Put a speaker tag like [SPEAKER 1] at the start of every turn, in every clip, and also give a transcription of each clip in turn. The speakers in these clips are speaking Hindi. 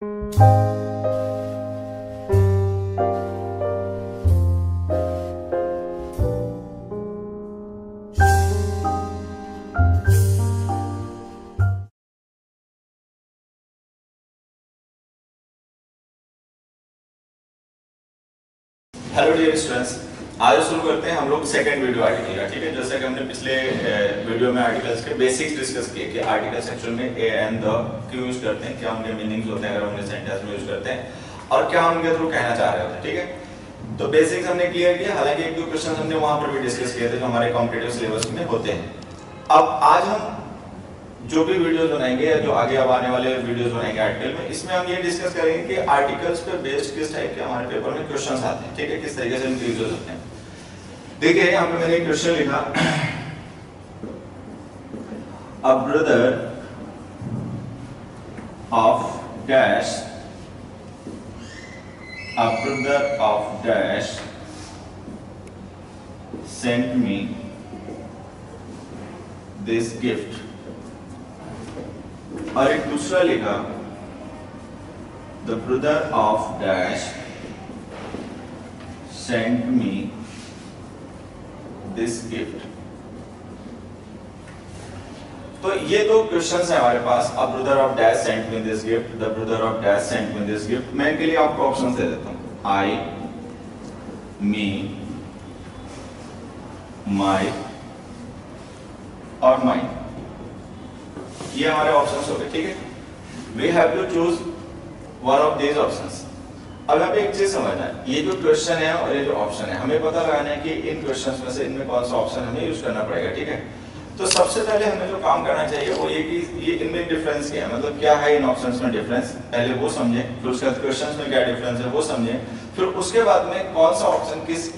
[SPEAKER 1] हेलो डियर स्टूडेंट्स, आज शुरू करते हैं हम लोग सेकंड वीडियो आर्टिकल का। ठीक है, जैसे कि हमने पिछले वीडियो में आर्टिकल्स के बेसिक्स डिस्कस किए कि आर्टिकल सेक्शन में ए एंड द क्यों यूज करते हैं, क्या उनके मीनिंग्स होते हैं अगर हम उन्हें सेंटेंस में यूज करते हैं और क्या उनके थ्रू कहना चाह रहे होते हैं। ठीक है, तो बेसिक्स हमने क्लियर किया। हालांकि एक दो क्वेश्चन हमने वहां पर भी डिस्कस किए थे जो हमारे कॉम्पिटिटिव सिलेबस में होते हैं। अब आज हम जो भी वीडियोस बनाएंगे या जो आगे अब आने वाले वीडियोस बनाएंगे आर्टिकल में, इसमें हम ये डिस्कस करेंगे कि आर्टिकल्स पे बेस्ड किस टाइप के हमारे पेपर में क्वेश्चंस आते हैं। ठीक है, किस तरीके से इनके यूज होते हैं। देखिए यहाँ पे मैंने एक क्वेश्चन लिखा, a brother of dash, a brother of dash sent me this gift. और एक दूसरा लिखा, the brother of dash sent me this gift. तो ये दो क्वेश्चंस हैं हमारे पास। A brother of dash sent me this gift, the brother of dash sent me this gift. मैं इनके लिए आपको ऑप्शन दे देता हूं, आई, मी, माई और माइन। ये हमारे ऑप्शंस हो गए। ठीक है, we have to choose one of these options. अब यहाँ पे एक चीज समझना है, ये जो क्वेश्चन है और ये जो ऑप्शन है, हमें पता लगाना है कि इन क्वेश्चंस में से इनमें कौन सा ऑप्शन हमें यूज करना पड़ेगा। ठीक है, तो सबसे पहले हमें जो काम करना चाहिए वो ये कि ये इनमें डिफरेंस क्या है, मतलब क्या है इन ऑप्शंस में डिफरेंस, पहले वो समझें, फिर उसके बाद क्वेश्चंस में क्या डिफरेंस है वो समझें, फिर उसके बाद में कौन सा ऑप्शन किस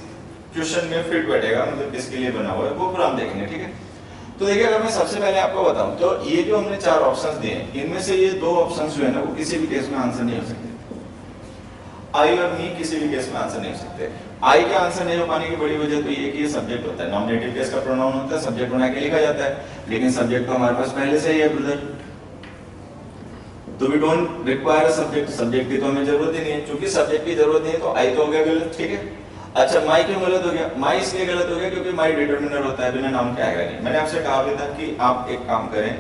[SPEAKER 1] क्वेश्चन में फिट बैठेगा, मतलब किसके लिए बना हुआ है, वो पूरा हम देखेंगे। ठीक है, तो देखिए अगर मैं सबसे पहले आपको बताऊं तो ये जो हमने चार ऑप्शंस दिए हैं, इनमें से ये दो ऑप्शंस जो है ना वो किसी भी केस में आंसर नहीं हो सकते। आई और मी किसी भी केस में आंसर नहीं हो सकते। आई के आंसर नहीं हो पाने की बड़ी वजह तो ये कि ये सब्जेक्ट होता है, नॉमिनेटिव केस का प्रोनाउन होता है, सब्जेक्ट बना के लिखा जाता है, लेकिन सब्जेक्ट तो हमारे पास पहले से ही है ब्रदर, तो we don't require a subject. Subject की तो हमें जरूरत ही नहीं है, चूंकि सब्जेक्ट की जरूरत नहीं है तो आई तो हो गया गलत। ठीक है, अच्छा माई क्यों गलत हो गया? माई इसलिए गलत हो गया क्योंकि माई डिटरमिनर होता है, बिना नाम के आएगा नहीं। मैंने आपसे कहा भी था कि आप एक काम करें,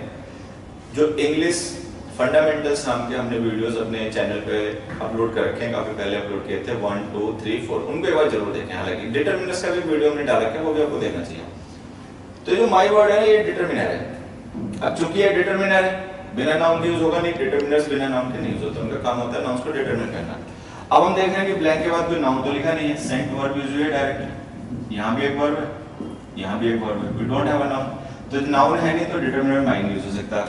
[SPEAKER 1] जो इंग्लिश फंडामेंटल्स नाम के हमने वीडियोस अपने चैनल पे अपलोड कर रखे हैं, काफी पहले अपलोड किए थे, 1 2 3 4, उनको एक बार जरूर देखें। हालांकि डिटरमिनर्स का भी वीडियो हमने डाल रखा है, वो भी आपको देखना चाहिए। तो जो माई वर्ड है ये डिटरमिनर है। अब चूंकि ये डिटरमिनर है, बिना नाम के यूज होगा नहीं, डिटरमिनर्स बिना नाम के नहीं यूज होते, उनका काम होता है नाउन्स को डिटरमिन करना। अब हम देख रहे हैं कि ब्लैंक के बाद कोई नाउन तो लिखा नहीं है, सेंट वर्ब यूज हुई है डायरेक्ट, यहाँ भी एक वर्ब है, यहाँ भी एक वर्ब है, we don't have a noun, तो नाउन है नहीं तो डिटरमिनर माइन यूज हो सकता।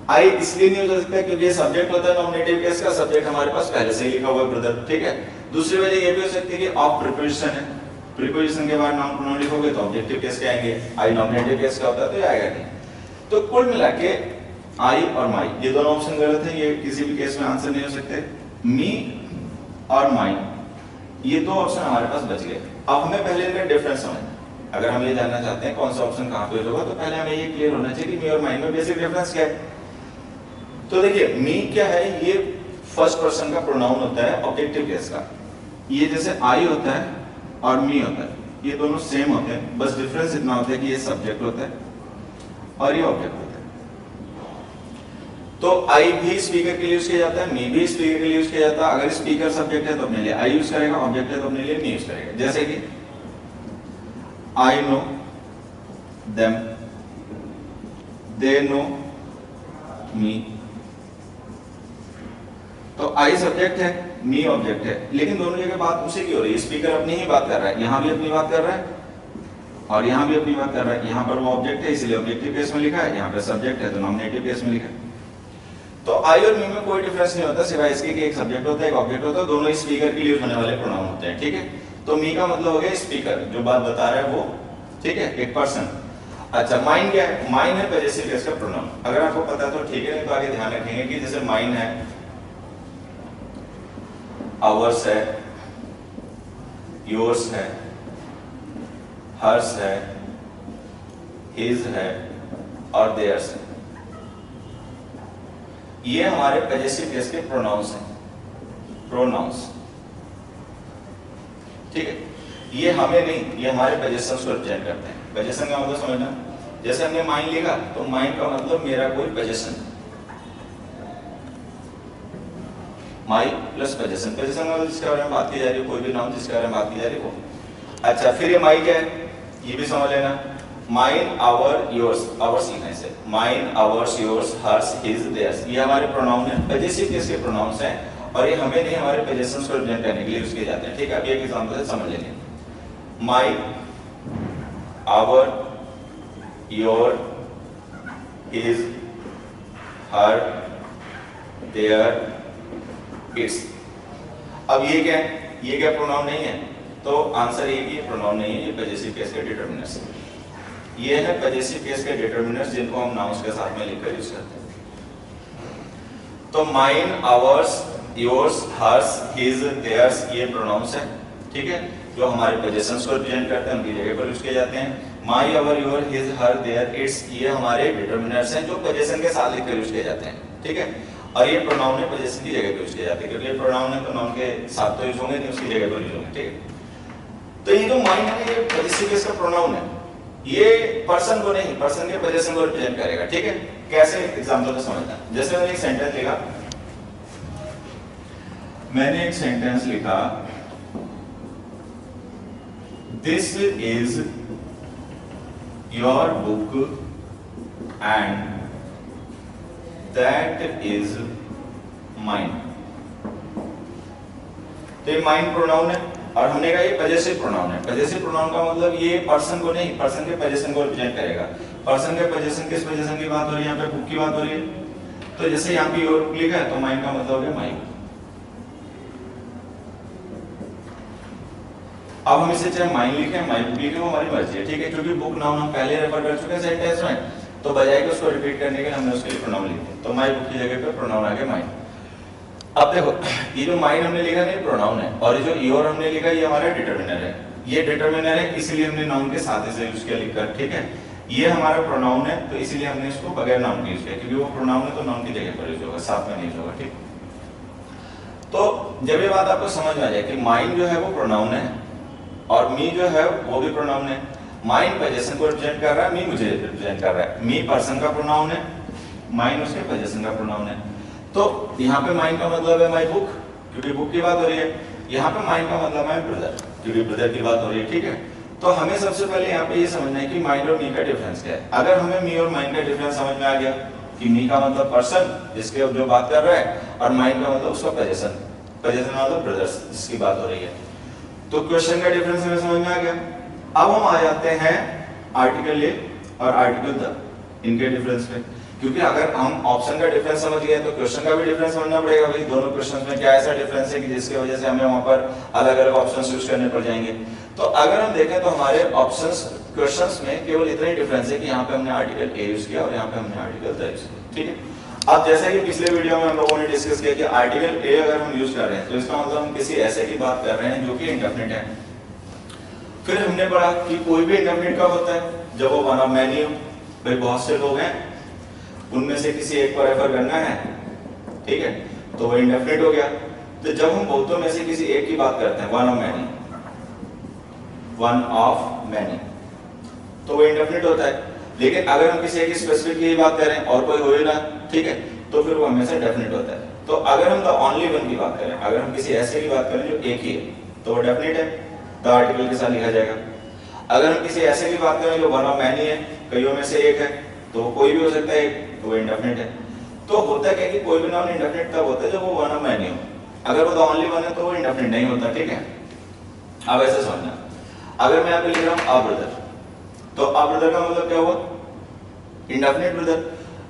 [SPEAKER 1] आई इसलिए नहीं हो सकता क्योंकि ये सब्जेक्ट होता है नॉमिनेटिव केस का, सब्जेक्ट हमारे पास पहले से ही लिखा हुआ है ब्रदर। ठीक है, दूसरी वजह ये भी हो सकती है कि ऑफ प्रीपोजिशन है, प्रीपोजिशन के बाद नाउन प्रोनाउन लिखोगे तो ऑब्जेक्टिव केस के आएंगे, आई नॉमिनेटिव केस का होता है तो ये आएगा नहीं। तो कुल मिला के आई और माई ये दोनों ऑप्शन गलत है, ये किसी भी केस में आंसर नहीं हो सकते। मी और माइन ये दो ऑप्शन हमारे पास बच गए। अब हमें पहले इनका डिफरेंस समझना, अगर हम ये जानना चाहते हैं कौन सा ऑप्शन कहां पे होगा तो पहले हमें ये क्लियर होना चाहिए कि मी और माइन में बेसिक डिफरेंस क्या है। तो देखिए मी क्या है, ये फर्स्ट पर्सन का प्रोनाउन होता है ऑब्जेक्टिव केस का, ये जैसे आई होता है और मी होता है, ये दोनों सेम होते हैं, बस डिफरेंस इतना होता है कि ये सब्जेक्ट होता है और ये ऑब्जेक्ट होता है। तो आई भी स्पीकर के लिए यूज किया जाता है, मी भी स्पीकर के लिए यूज किया जाता है। अगर स्पीकर सब्जेक्ट है तो अपने लिए आई यूज करेगा, ऑब्जेक्ट है तो अपने लिए मी यूज करेगा। जैसे कि I know them, they know me. तो आई सब्जेक्ट है, मी ऑब्जेक्ट है, लेकिन दोनों जगह बात उसी की हो रही है। स्पीकर अपनी ही बात कर रहा है, यहां भी अपनी बात कर रहा है और यहां भी अपनी बात कर रहा है। यहां पर वो ऑब्जेक्ट है इसलिए ऑब्जेक्टिव केस में लिखा है, यहां पर सब्जेक्ट है तो नॉमिनेटिव केस में लिखा है। तो आई और मी में कोई डिफरेंस नहीं होता सिवाय इसके कि एक सब्जेक्ट होता है एक ऑब्जेक्ट होता है, दोनों स्पीकर के लिए यूज होने वाले प्रोनाउन होते हैं। ठीक है, तो मी का मतलब हो गया स्पीकर, जो बात बता रहा है वो, ठीक है, एक पर्सन। अच्छा माइन क्या है? माइन है पजेसिव केस का प्रोनाउन। अगर आपको पता है तो ठीक है, नहीं तो आगे ध्यान रखेंगे कि जैसे माइन है, आवर्स है, योर्स है, हर्स है, हिज है और देयर्स है। ये हमारे पजेसिव केस के प्रोनाउंस हैं, प्रोनाउंस, ठीक है। ये हमें नहीं, ये हमारे पजेशंस को रिप्रेजेंट करते हैं। पजेशन का मतलब समझना, जैसे हमने माइन लिखा तो माइन का मतलब मेरा कोई पजेशन, माई प्लस पजेशन। पजेशन का मतलब जिसके बारे में बात की जा रही है, कोई भी नाउन जिसके बारे में बात की जा रही है वो। अच्छा, फिर ये माई क्या है ये भी समझ लेना। माइन, आवर, योर्स, आवर्स लिखने से mine, ours, yours, hers, his, theirs, ये हमारे प्रोनाउन है, पजेसिव केस के प्रोनाउंस हैं और ये हमें नहीं हमारे पजेशंस को रिप्रेजेंट करने के लिए यूज किए जाते हैं, ठीक है। अभी एक एग्जांपल से समझ लेंगे। Mine, our, your, his, her, their, its. अब ये क्या है, ये क्या प्रोनाउन नहीं है, तो आंसर ये कि ये प्रोनाउन नहीं है, ये पजेसिव केस के डिटरमिनर्स है। ये है पजेसिव केस के डिटरमिनर्स जिनको हम नाउन्स के साथ में लिखकर यूज करते हैं। तो mine, ours, yours, hers, his, theirs ये प्रोनाउंस है, ठीक है, जो हमारे पजेशंस को रिप्रेजेंट करते हैं, उनकी जगह पर यूज किए जाते हैं। My, our, your, his, her, their, its ये हमारे डिटरमिनर्स हैं जो पजेशन के साथ लिखकर यूज किए जाते हैं, ठीक है। और ये प्रोनाउन है पजेशन की जगह पर यूज किए जाते हैं, क्योंकि ये प्रोनाउन है तो नाउन के साथ तो यूज होंगे नहीं, उसकी जगह पर यूज होंगे, ठीक है। तो ये जो माइन है ये पजेसिव केस का प्रोनाउन है, ये पर्सन को नहीं, पर्सन के पजेशन को रिप्रेजेंट करेगा, ठीक है। कैसे, एग्जांपल को समझना। जैसे मैंने एक सेंटेंस लिखा, मैंने एक सेंटेंस लिखा, this is your book and that is mine. तो ये माइन प्रोनाउन है और हमने कहा ये पजेसिव प्रोनाउन है। पजेसिव प्रोनाउन का मतलब ये पर्सन को नहीं, पर्सन के पजेशन को रिप्रेजेंट करेगा। पर्सन के पजेशन, किस पजेशन की बात हो रही है, यहाँ पे बुक की बात हो रही है। तो जैसे यहाँ पे योर बुक लिखा है तो माइन का मतलब हो गया माई। अब हम इसे चाहे माइन लिखें, माई बुक लिखें, वो हमारी मर्जी है, ठीक है। क्योंकि बुक नाउन हम पहले रेफर कर चुके हैं सेंटेंस में, तो बजाय कि उसको रिपीट करने के लिए हमने उसके लिए प्रोनाउन लिखे, तो माई बुक की जगह पे प्रोनाउन आ गया माइन। अब देखो, ये जो माइन हमने लिखा है प्रोनाउन है और ये जो योर हमने लिखा ये हमारा डिटरमिनर है। ये डिटरमिनर है इसलिए हमने नाउन के साथ इसे यूज किया लिखकर, ठीक है। ये हमारा प्रोनाउन है तो इसीलिए हमने इसको बगैर नाउन के यूज किया, क्योंकि वो प्रोनाउन है तो नाउन की जगह पर यूज होगा, साथ में नहीं यूज होगा, ठीक। तो जब ये बात आपको समझ में आ जाए कि माइन जो है वो प्रोनाउन है और मी जो है वो भी प्रोनाउन है। माइन पजेशन को रिप्रेजेंट कर रहा है, मी मुझे रिप्रेजेंट कर रहा है। मी पर्सन का प्रोनाउन है, माइन उसके पजेशन का प्रोनाउन है। तो यहाँ पे माइन का मतलब है माई बुक, क्योंकि बुक की बात हो रही है। यहाँ पे माइन का मतलब है ब्रदर, क्योंकि ब्रदर की बात हो रही है, ठीक है। तो हमें सबसे पहले यहाँ पे ये समझना है कि माइन और मी का डिफरेंस क्या है। अगर हमें मी और माइन का डिफरेंस समझ में आ गया कि मी का मतलब पर्सन जिसके जो बात कर रहा है और माइन का मतलब उसका पजेशन, पजेशन मतलब ब्रदर्स जिसकी बात हो रही है, तो क्वेश्चन का डिफरेंस हमें समझ में आ गया। अब हम आ जाते हैं आर्टिकल ए और आर्टिकल द, इनके डिफरेंस पे, क्योंकि अगर हम ऑप्शन का डिफरेंस समझ गए तो क्वेश्चन का भी डिफरेंस समझना पड़ेगा। भाई दोनों क्वेश्चंस में क्या ऐसा डिफरेंस है कि जिसकी वजह से हमें वहां पर अलग अलग ऑप्शंस यूज करने पड़ जाएंगे। तो अगर हम देखें तो हमारे ऑप्शंस क्वेश्चंस में केवल इतना ही डिफरेंस है कि यहाँ पे हमने आर्टिकल ए यूज किया और यहाँ पे हमने आर्टिकल द यूज किया, ठीक है। अब जैसा कि पिछले वीडियो में हम लोगों ने डिस्कस किया कि आर्टिकल ए अगर हम यूज कर रहे हैं तो इसका मतलब हम किसी ऐसे की बात कर रहे हैं जो कि इंडेफिनिट है। फिर हमने पढ़ा कि कोई भी इंडेफिनिट कब होता है, जब वो वन ऑफ मैनी हो। भाई बहुत से लोग हैं, उनमें से किसी एक को रेफर करना है, ठीक है, तो वो इंडेफिनिट हो गया। तो जब हम बहुतों में से किसी एक की बात करते हैं, one of many, one of many, तो वो इंडेफिनिट होता है। लेकिन अगर हम किसी एक स्पेसिफिक की बात करें और कोई हो ही ना, ठीक है, तो फिर वो हमेशा डेफिनिट होता है। तो अगर हम द ओनली वन की बात करें, अगर हम किसी ऐसे की बात करें जो एक ही है, तो वो डेफिनिट है, द आर्टिकल के साथ लिखा जाएगा। अगर हम किसी ऐसे की बात करें जो वन ऑफ मैनी है, कईयों में से एक है, तो कोई भी हो सकता है, तो वो इंडेफिनिट है। तो होता क्या कि कोई भी नाउन इंडेफिनिट तब होता है जब वो वन ऑफ मैनी हो। अगर वो द ओनली वन है तो वो इंडेफिनिट नहीं होता, ठीक है। अब ऐसे समझना, अगर मैं यहाँ पे लिख रहा हूँ अ ब्रदर, तो अ ब्रदर का मतलब क्या हुआ, इंडेफिनिट ब्रदर।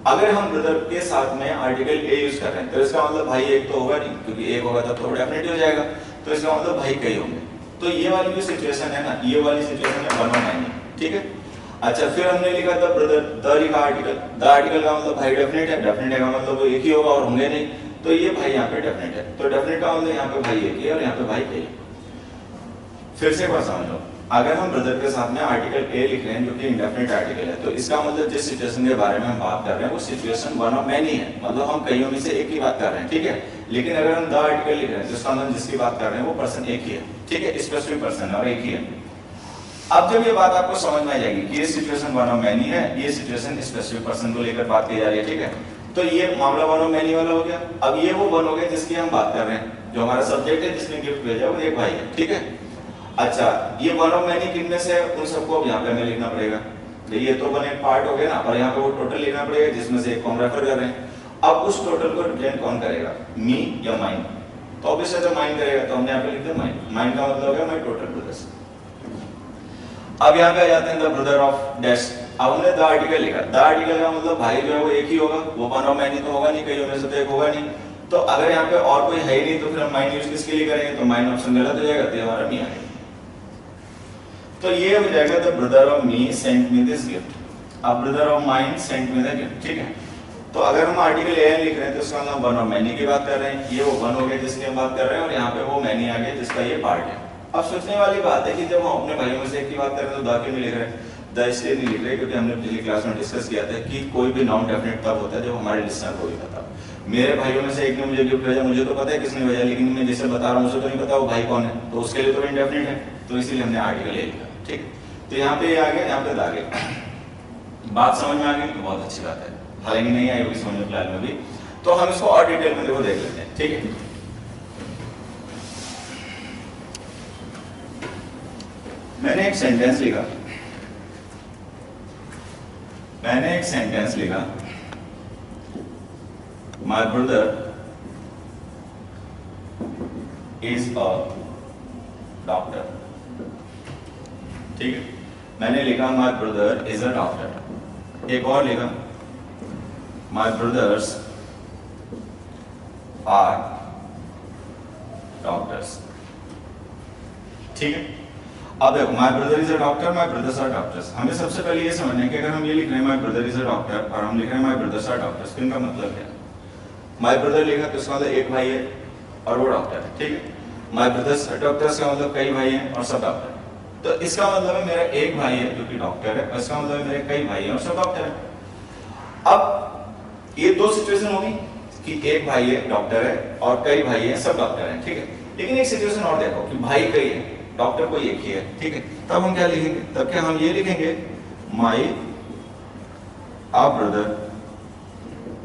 [SPEAKER 1] अगर हम ब्रदर के साथ में आर्टिकल ए यूज कर रहे हैं तो इसका मतलब भाई एक तो होगा नहीं, क्योंकि एक होगा तब तो डेफिनेट हो जाएगा, तो इसका मतलब भाई कई होंगे। तो ये वाली जो सिचुएशन है ना, ये वाली सिचुएशन है वन ऑफ मैनी, ठीक है। अच्छा, फिर हमने लिखा था ब्रदर, द लिखा आर्टिकल, द आर्टिकल का मतलब भाई डेफिनेट है, डेफिनेट का मतलब वो एक ही होगा और होंगे नहीं, तो ये भाई यहाँ पे डेफिनेट है। तो डेफिनेट का मतलब यहाँ पे भाई एक ही है और यहाँ पे भाई कई। फिर से एक बार समझो, अगर हम ब्रदर के साथ में आर्टिकल ए लिख रहे हैं जो कि इंडेफिनिट आर्टिकल है, तो इसका मतलब जिस सिचुएशन के बारे में हम बात कर रहे हैं वो सिचुएशन वन ऑफ मैनी है, मतलब हम कईयों में से एक की बात कर रहे हैं, ठीक है। लेकिन अगर हम द आर्टिकल लिख रहे हैं जिसका मतलब जिसकी बात कर रहे हैं वो पर्सन एक ही है, ठीक है, स्पेसिफिक पर्सन और एक ही है। अब जब ये बात आपको समझ में आ जाएगी कि ये सिचुएशन वन ऑफ मैनी है, ये सिचुएशन स्पेसिफिक पर्सन को लेकर बात की जा रही है, ठीक है, तो ये मामला वन ऑफ मैनी वाला हो गया। अब ये वो वन हो गया जिसकी हम बात कर रहे हैं, जो हमारा सब्जेक्ट है जिसने गिफ्ट भेजा वो एक भाई है, ठीक है। अच्छा, ये वन ऑफ मैनी किन में से है, उन सबको अब यहाँ पे हमें लिखना पड़ेगा। ये तो वन एक पार्ट हो गया ना, और यहाँ पे वो टोटल लिखना पड़ेगा जिसमें से एक को हम रेफर कर रहे हैं। अब उस टोटल को रिप्रेजेंट कौन करेगा, मी या माइन? तो ऑब्वियसली जो माइन करेगा तो हमने यहाँ पे लिख दिया माइन। माइन का मतलब है माई टोटल ब्रदर्स। अब यहाँ पे आ जाते हैं द ब्रदर ऑफ डैश। अब हमने द आर्टिकल लिखा, द आर्टिकल का मतलब भाई जो है वो एक ही होगा, वो वन ऑफ मैनी तो होगा नहीं, कईयों में से तो एक होगा नहीं। तो अगर यहाँ पे और कोई है ही नहीं तो फिर हम माइन यूज किसके लिए करेंगे, तो माइन ऑप्शन गलत हो जाएगा, तो हमारा मी आएगा। तो ये हो जाएगा the brother of me sent me this gift. अब brother of mine sent me the gift, ठीक है। तो अगर हम आर्टिकल ए लिख रहे हैं तो इसका मतलब वन ऑफ मैनी की बात कर रहे हैं, ये वो वन हो गया जिसकी हम बात कर रहे हैं, और यहाँ पे वो मैनी आ गया जिसका ये पार्ट है। अब सोचने वाली बात है कि जब हम अपने भाइयों में से एक की बात कर रहे हैं तो द क्यों नहीं लिख रहे हैं? द इसलिए नहीं लिख रहे क्योंकि हमने पिछली क्लास में डिस्कस किया था कि कोई भी नाउन डेफिनेट तब होता है जब हमारे लिसनर को भी पता। मेरे भाइयों में से एक ने मुझे गिफ्ट भेजा, मुझे तो पता है किसने भेजा, लेकिन मैं जिसे बता रहा हूँ उसे तो नहीं पता वो भाई कौन है, तो उसके लिए तो इंडेफिनिट है, तो इसीलिए हमने आर्टिकल ए लिखा, ठीक है। तो यहाँ पे आ गया, यहाँ पे आ गया। बात समझ में आ गई तो बहुत अच्छी बात है, हालांकि नहीं आई होगी समझ में फिलहाल में भी, तो हम इसको और डिटेल में देखो देख लेते हैं, ठीक है। मैंने एक सेंटेंस लिखा, my brother is a doctor, ठीक है। मैंने लिखा my brother is a doctor. एक और लिखा माय ब्रदर्स आर डॉक्टर्स, ठीक है। अब देखो my brother is a doctor, my brothers are doctors. हमें सबसे पहले ये समझना है कि अगर हम ये लिख रहे हैं my brother is a doctor और हम लिख रहे हैं माय ब्रदर्स आर डॉक्टर्स, तो इनका मतलब क्या है? माय ब्रदर लिखा तो इसका मतलब एक भाई है और वो डॉक्टर है, ठीक है। माय ब्रदर्स डॉक्टर्स का मतलब कई भाई हैं और सब डॉक्टर हैं, तो इसका मतलब है मेरा एक भाई है जो कि डॉक्टर है, और इसका मतलब है मेरे कई भाई हैं और सब डॉक्टर है। अब ये दो सिचुएशन होगी कि एक भाई है डॉक्टर है और कई भाई हैं सब डॉक्टर हैं, ठीक है। लेकिन एक सिचुएशन और देखो कि भाई कई है, डॉक्टर कोई एक ही है, ठीक है। तब हम क्या लिखेंगे? तब क्या हम ये लिखेंगे my brother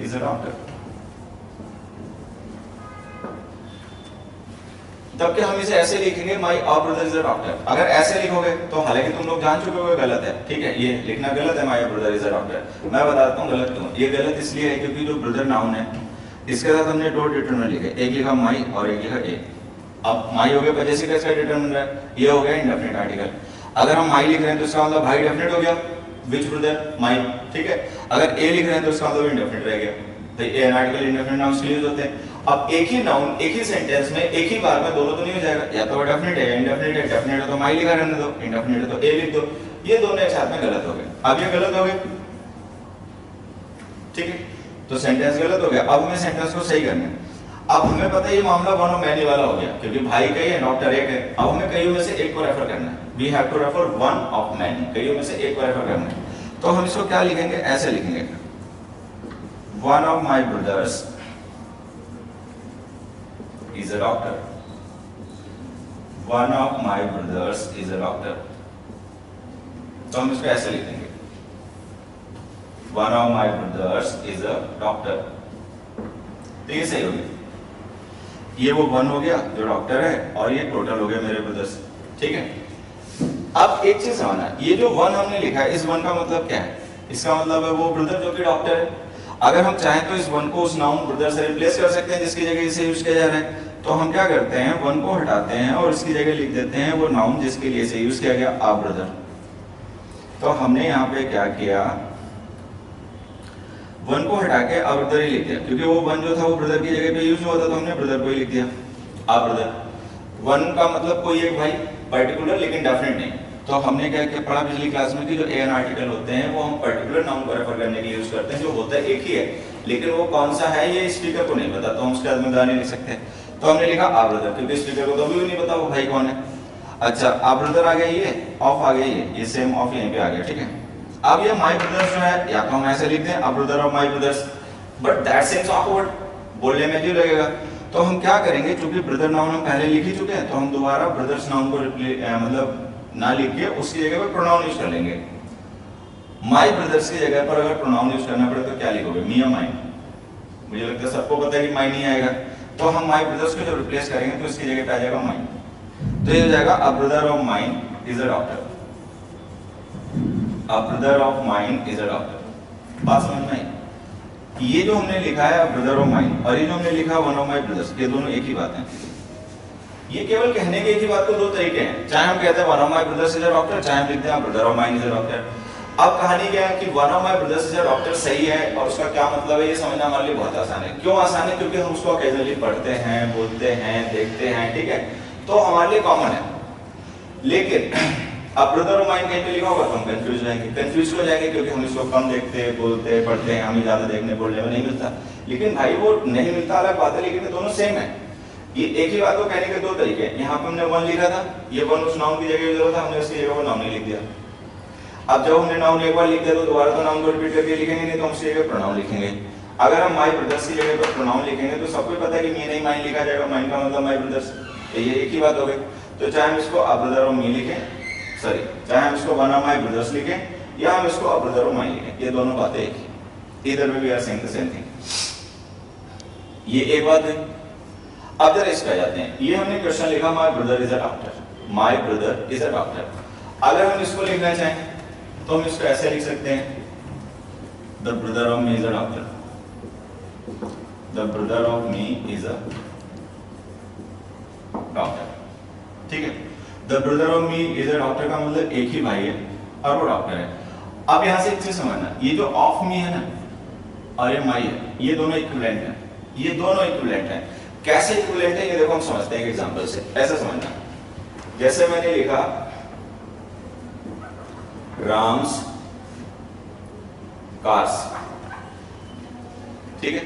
[SPEAKER 1] is a doctor. तब क्या हम इसे ऐसे लिखेंगे my brother is a doctor. अगर ऐसे लिखोगे तो हालांकि तुम लोग जान चुके हो गलत है, ठीक है, ये लिखना गलत है my brother is a doctor. मैं बताता हूँ गलत क्यों। ये गलत इसलिए है क्योंकि जो ब्रदर नाउन है इसके साथ हमने दो डिटरमिनर लिखे, एक लिखा माई और एक लिखा ए। अब माई हो गया पजेसिव टेंस का डिटरमिनर है, ये हो गया इंडेफिनिट आर्टिकल। अगर हम माई लिख रहे हैं तो इसका मतलब भाई डेफिनेट हो गया, विच ब्रदर माई, ठीक है। अगर ए लिख रहे हैं तो इसका मतलब इंडेफिनिट रह गया, तो ए आर्टिकल इंडेफिनिट नाउन के लिए यूज होते हैं। अब एक ही नाउन एक ही सेंटेंस में एक ही बार में दोनों तो नहीं हो जाएगा, या तो डेफिनेट है या इंडेफिनिट है। डेफिनेट है तो माई लिखा रहने दो, इंडेफिनिट है तो ए लिख दो। ये दोनों एक साथ में गलत हो गए। अब ये गलत हो गए, ठीक है, तो सेंटेंस गलत हो गया। अब हमें सेंटेंस को सही करना है। अब हमें पता है ये मामला वन ऑफ मैनी वाला हो गया क्योंकि भाई कई है डॉक्टर एक है। अब हमें कईयों में से एक को रेफर करना है, we have to refer one of many, कईयों में से एक को रेफर करना है। तो हम इसको क्या लिखेंगे? ऐसे लिखेंगे one of my brothers is a doctor, one of my brothers is a doctor. तो हम इसको ऐसे लिखेंगे one of my brothers is a doctor. तो ये सही हो गया, ये वो वन हो गया जो डॉक्टर है और ये टोटल हो गया मेरे ब्रदर्स, ठीक है। अब एक चीज समझना, ये जो वन हमने लिखा है इस वन का मतलब क्या है? इसका मतलब है वो ब्रदर जो कि डॉक्टर है। अगर हम चाहें तो इस वन को उस नाउन ब्रदर से रिप्लेस कर सकते हैं जिसकी जगह इसे यूज किया जा रहा है। तो हम क्या करते हैं, वन को हटाते हैं और इसकी जगह लिख देते हैं वो नाउन जिसके लिए इसे यूज किया गया, आ ब्रदर। तो हमने यहाँ पे क्या किया, वन को हटा के आ ब्रदर ही लिख दिया क्योंकि वो वन जो था वो ब्रदर की जगह पे यूज हुआ था, तो हमने ब्रदर को ही लिख दिया आ ब्रदर। वन का मतलब कोई एक भाई पर्टिकुलर लेकिन डेफिनेट नहीं। तो हमने क्या क्या पढ़ा पिछली क्लास में कि जो एन आर्टिकल होते हैं वो हम पर्टिकुलर नाउन को रेफर करने के लिए यूज करते हैं, जो होता है एक ही है लेकिन वो कौन सा है ये स्पीकर को नहीं पता, तो हम उसके आदमी नहीं लिख सकते। तो हमने लिखा आ ब्रदर क्योंकि स्पीकर को तो भी नहीं पता वो भाई कौन है। अच्छा आप ब्रदर आ गया, ये ऑफ आ गया, ये सेम ऑफ यहीं पे आ गया, ठीक है। अब ये माय ब्रदर्स जो है या तो हम ऐसे लिखते हैं, अब brother of my brothers, but that seems awkward, बोलने में अजीब लगेगा। तो हम क्या करेंगे, चूंकि ब्रदर नाउन हम पहले लिख ही चुके हैं, तो हम दोबारा ब्रदर्स नाउन को मतलब ना लिख के उसकी जगह पर प्रोनाउन यूज कर लेंगे। माय ब्रदर्स की जगह पर अगर प्रोनाउन यूज करना पड़े तो क्या लिखोगे, मी या माइन? मुझे लगता है सबको पता है कि माइन नहीं आएगा, तो हम माय ब्रदर्स को जब रिप्लेस करेंगे तो इसकी जगह पे आ जाएगा माइन। तो ये हो जाएगा अ brother of mine is a doctor, a brother of mine is a doctor. बात समझ में आई? ये जो हमने लिखा है ब्रदर ऑफ माइन और ये जो हमने लिखा वन ऑफ माय ब्रदर्स, ये दोनों एक ही बात है। ये केवल कहने के एक ही बात को दो तरीके हैं, चाहे हम कहते हैं one of my brothers is a doctor, चाहे हम लिखते हैं brother of mine is a doctor. अब कहानी क्या है कि one of my brothers is a doctor सही है और उसका क्या मतलब है ये समझना हमारे लिए बहुत आसान है। क्यों आसान है? क्योंकि हम उसको ऑकेजनली पढ़ते हैं, बोलते हैं, देखते हैं, ठीक है, तो हमारे लिए कॉमन है। लेकिन अब ब्रदर ऑफ माइन कहीं पे लिखा होगा तो हम कंफ्यूज हो जाएंगे, कंफ्यूज हो जाएंगे क्योंकि हम इसको कम देखते, बोलते, पढ़ते हैं, हमें ज्यादा देखने बोलने में नहीं मिलता। लेकिन भाई वो नहीं मिलता अलग बात है, लेकिन दोनों सेम है। ये एक ही बात को कहने के दो तरीके हैं। यहाँ पे हमने वन लिखा था, ये वन उस नाउन की जगह जरूरत था, हमने उसकी जगह वो नाउन नहीं लिख दिया। अब जब हमने नाउन एक बार लिख दिया तो दोबारा तो नाउन को रिपीट करके लिखेंगे नहीं, तो हम उसकी जगह प्रोनाउन लिखेंगे। अगर हम माय ब्रदर्स की जगह पर प्रोनाउन लिखेंगे तो सबको पता है कि मी नहीं माइन लिखा जाएगा, माइन का मतलब माय ब्रदर्स, तो ये एक ही बात हो गई। तो चाहे हम इसको अ ब्रदर ऑफ मी लिखें, सॉरी चाहे हम इसको वन ऑफ माय ब्रदर्स लिखें या हम इसको अ ब्रदर ऑफ माइन लिखें, ये दोनों बातें एक ही, इधर में we are saying the same thing. ये एक बात है। अब जरा इसका जाते हैं, ये हमने क्वेश्चन लिखा my brother is a doctor, my brother is a doctor. अगर हम इसको लिखना चाहें तो हम इसको ऐसे लिख सकते हैं, the brother of me is a doctor, the brother of me is a doctor, ठीक है। The brother of me is a doctor का मतलब एक ही भाई है और वो डॉक्टर है। अब यहां से एक चीज समझना, ये जो ऑफ मी है ना और ये माई है, ये दोनों इक्विवेलेंट है, ये दोनों इक्विवेलेंट है। कैसे इक्विवेलेंट है ये देखो हम समझते हैं एक एग्जांपल से। ऐसा समझना, जैसे मैंने लिखा राम्स कार्स, ठीक है,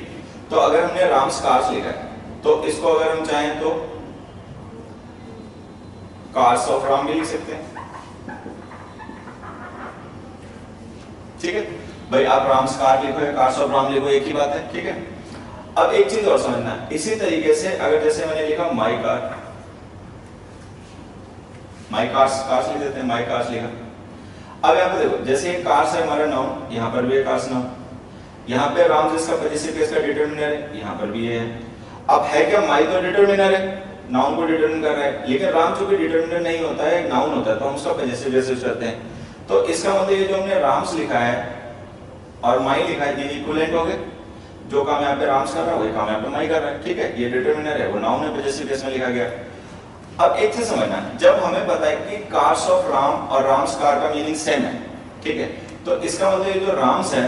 [SPEAKER 1] तो अगर हमने राम्स कार्स लिखा है तो इसको अगर हम चाहें तो कार्स ऑफ राम भी लिख सकते हैं, ठीक है भाई। आप राम्स कार लिखो या कार्स ऑफ राम लिखो, एक ही बात है, ठीक है। अब एक चीज और समझना, इसी तरीके से अगर जैसे मैंने लिखा my car, my cars, cars लिख देते हैं, माई कार्स लिखा। अब यहाँ पे देखो, जैसे कार्स है हमारा नाउन, यहाँ पर भी है कार्स नाउन, यहाँ पे राम जिसका पॉजेसिव केस का डिटरमिनर है, यहाँ पर भी ये है। अब है क्या, माई तो डिटरमिनर है, नाउन को डिटरमिन कर रहा है, लेकिन राम चूंकि डिटरमिनर नहीं होता है, नाउन होता है, तो हम उसका पॉजेसिव केस यूज करते हैं। तो इसका मतलब ये जो हमने राम्स लिखा है और माई लिखा है, ये इक्विवेलेंट हो गए। जो काम यहाँ पे राम्स कर रहा है वही काम यहाँ पे माई कर रहा है, ठीक है। ये डिटरमिनर है, वो नाउन है, पॉजेसिव केस में लिखा गया। अब एक चीज समझना, जब हमें पता है कि कार्स ऑफ राम और राम्स कार का मीनिंग सेम है, ठीक है, तो इसका मतलब ये जो राम्स है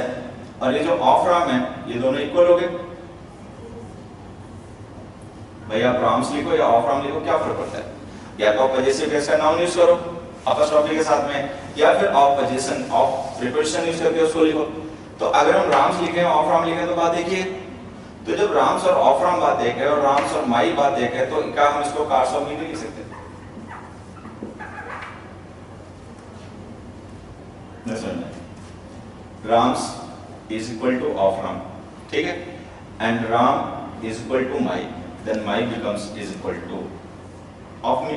[SPEAKER 1] और ये जो ऑफ राम है, ये दोनों इक्वल हो गए। भाई आप राम्स लिखो या ऑफ राम लिखो, क्या फर्क पड़ता है? या तो पॉजेसिव केस का नाउन यूज करो अपॉस्ट्रोफी के साथ में, या फिर of position of preposition use करके उसको लिखो। तो अगर हम राम्स लिखें ऑफ राम लिखें तो बात एक ही है। तो जब राम्स और ऑफ राम बात एक है और राम्स और माई बात एक है, तो क्या हम इसको कार्स ऑफ मी नहीं लिख सकते? Ram's is equal to of Ram, ठीक है, and Ram is equal to my, then my becomes is equal to of me.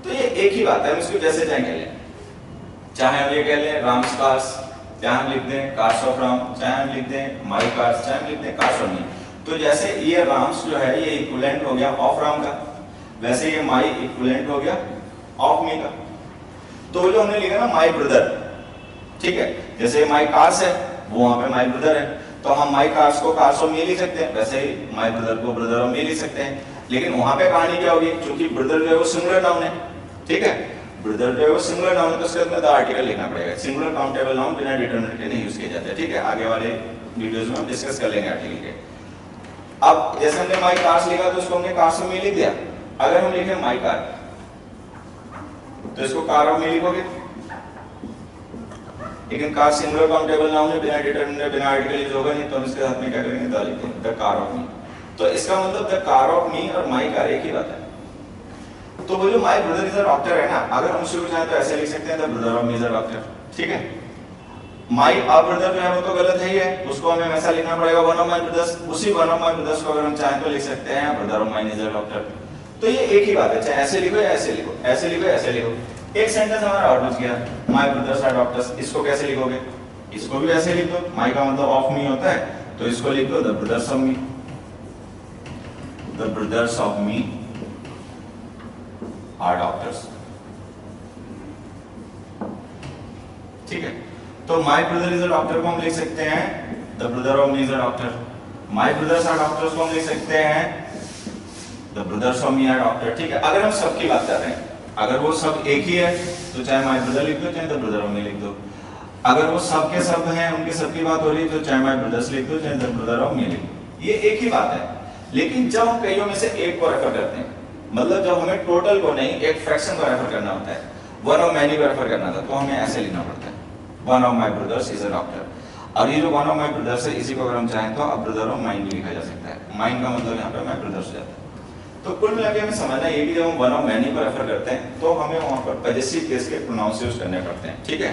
[SPEAKER 1] तो ये एक ही बात है, हम इसको जैसे चाहे कह लें, चाहे हम ये कह लें राम्स कार्स, चाहे हम लिख दें कार्स ऑफ राम, चाहे हम लिख दें माई कार्स, चाहे हम लिख दें कार्स ऑफ मी। तो जैसे ये राम्स जो है ये इक्विवेलेंट हो गया ऑफ राम का, वैसे ये माई इक्विवेलेंट हो गया ऑफ मी का। तो जो हमने लिखा ना माई ब्रदर, ठीक है, जैसे माई कार्स है वो वहां पे माई ब्रदर है, तो हम माई कार्स को कार्स ऑफ मी लिख सकते हैं, वैसे ही माई ब्रदर को ब्रदर ऑफ मी लिख सकते हैं। लेकिन वहां पे कहानी क्या होगी, क्योंकि ब्रदर जो है वो सिंगुलर नाउन है, ठीक है, ब्रदर जो है वो सिंगुलर नाउन है, तो उसके अंदर द आर्टिकल लिखना पड़ेगा। सिंगुलर काउंटेबल नाउन बिना डिटरमिनर के नहीं यूज किए जाते, ठीक है। आगे वाले वीडियोस में हम डिस्कस कर लेंगे आर्टिकल के। अब जैसे हमने माई कार्स लिखा तो उसको हमने कार्स ऑफ मी लिख दिया। अगर हम लिखे माई कार तो इसको कार ऑफ मी लिखोगे, लेकिन कार सिंगुलर काउंटेबल नाउन है, बिना डिटरमिनर बिना आर्टिकल यूज होगा नहीं, तो हम इसके साथ में क्या करेंगे, द लिखेंगे, द कार ऑफ मी। तो इसका मतलब द कार ऑफ मी और माई कार एक ही बात है। तो वो जो my brother is a doctor है ना, अगर हम उसको चाहें तो ऐसे लिख सकते हैं the brother of me is a doctor, ठीक है। माय आ ब्रदर जो है वो तो गलत है ही है, उसको हमें ऐसा लिखना पड़ेगा वन ऑफ माय ब्रदर्स। उसी वन ऑफ माय ब्रदर्स को अगर हम चाहें तो लिख सकते हैं brother of mine is a doctor. तो ये एक ही बात है, चाहे ऐसे लिखो या ऐसे लिखो, ऐसे लिखो या ऐसे लिखो। एक सेंटेंस हमारा और बच गया, माय ब्रदर्स आर डॉक्टर्स। इसको कैसे लिखोगे? इसको भी ऐसे लिख दो, माय का मतलब ऑफ मी होता है, तो इसको लिख दो the brothers of me, the brothers of me are doctors, ठीक है। तो my brother is a doctor को हम लिख सकते हैं the brother of me is a doctor. My brothers are doctors को हम लिख सकते हैं the brothers of me are doctor, ठीक है। अगर हम सब की बात कर रहे हैं, अगर वो सब एक ही है तो चाहे माय ब्रदर लिख दो, चाहे द ब्रदर ऑफ मी लिख दो। अगर वो सब के सब हैं, उनके सब की बात हो रही है, तो चाहे माय ब्रदर्स लिख दो, चाहे द ब्रदर ऑफ मी लिख दो। ये एक ही बात है। लेकिन जब हम कईयों में से एक को रेफर करते हैं, मतलब जब हमें टोटल को नहीं एक फ्रैक्शन को रेफर करना होता है, वन ऑफ मैनी को रेफर करना था, तो हमें ऐसे लिखना पड़ता है one of my brothers is a doctor. और ये जो वन ऑफ माय ब्रदर्स है, इसी को अगर हम चाहें तो अब ब्रदर ऑफ माइन भी लिखा जा सकता है। माइन का मतलब यहाँ पे माय ब्रदर्स हो जाता है। तो कुल मिला के हमें समझना ये कि जब हम वन ऑफ मैनी को रेफर करते हैं तो हमें वहां पर पजेसिव केस के प्रोनाउंस यूज करने पड़ते हैं, ठीक है।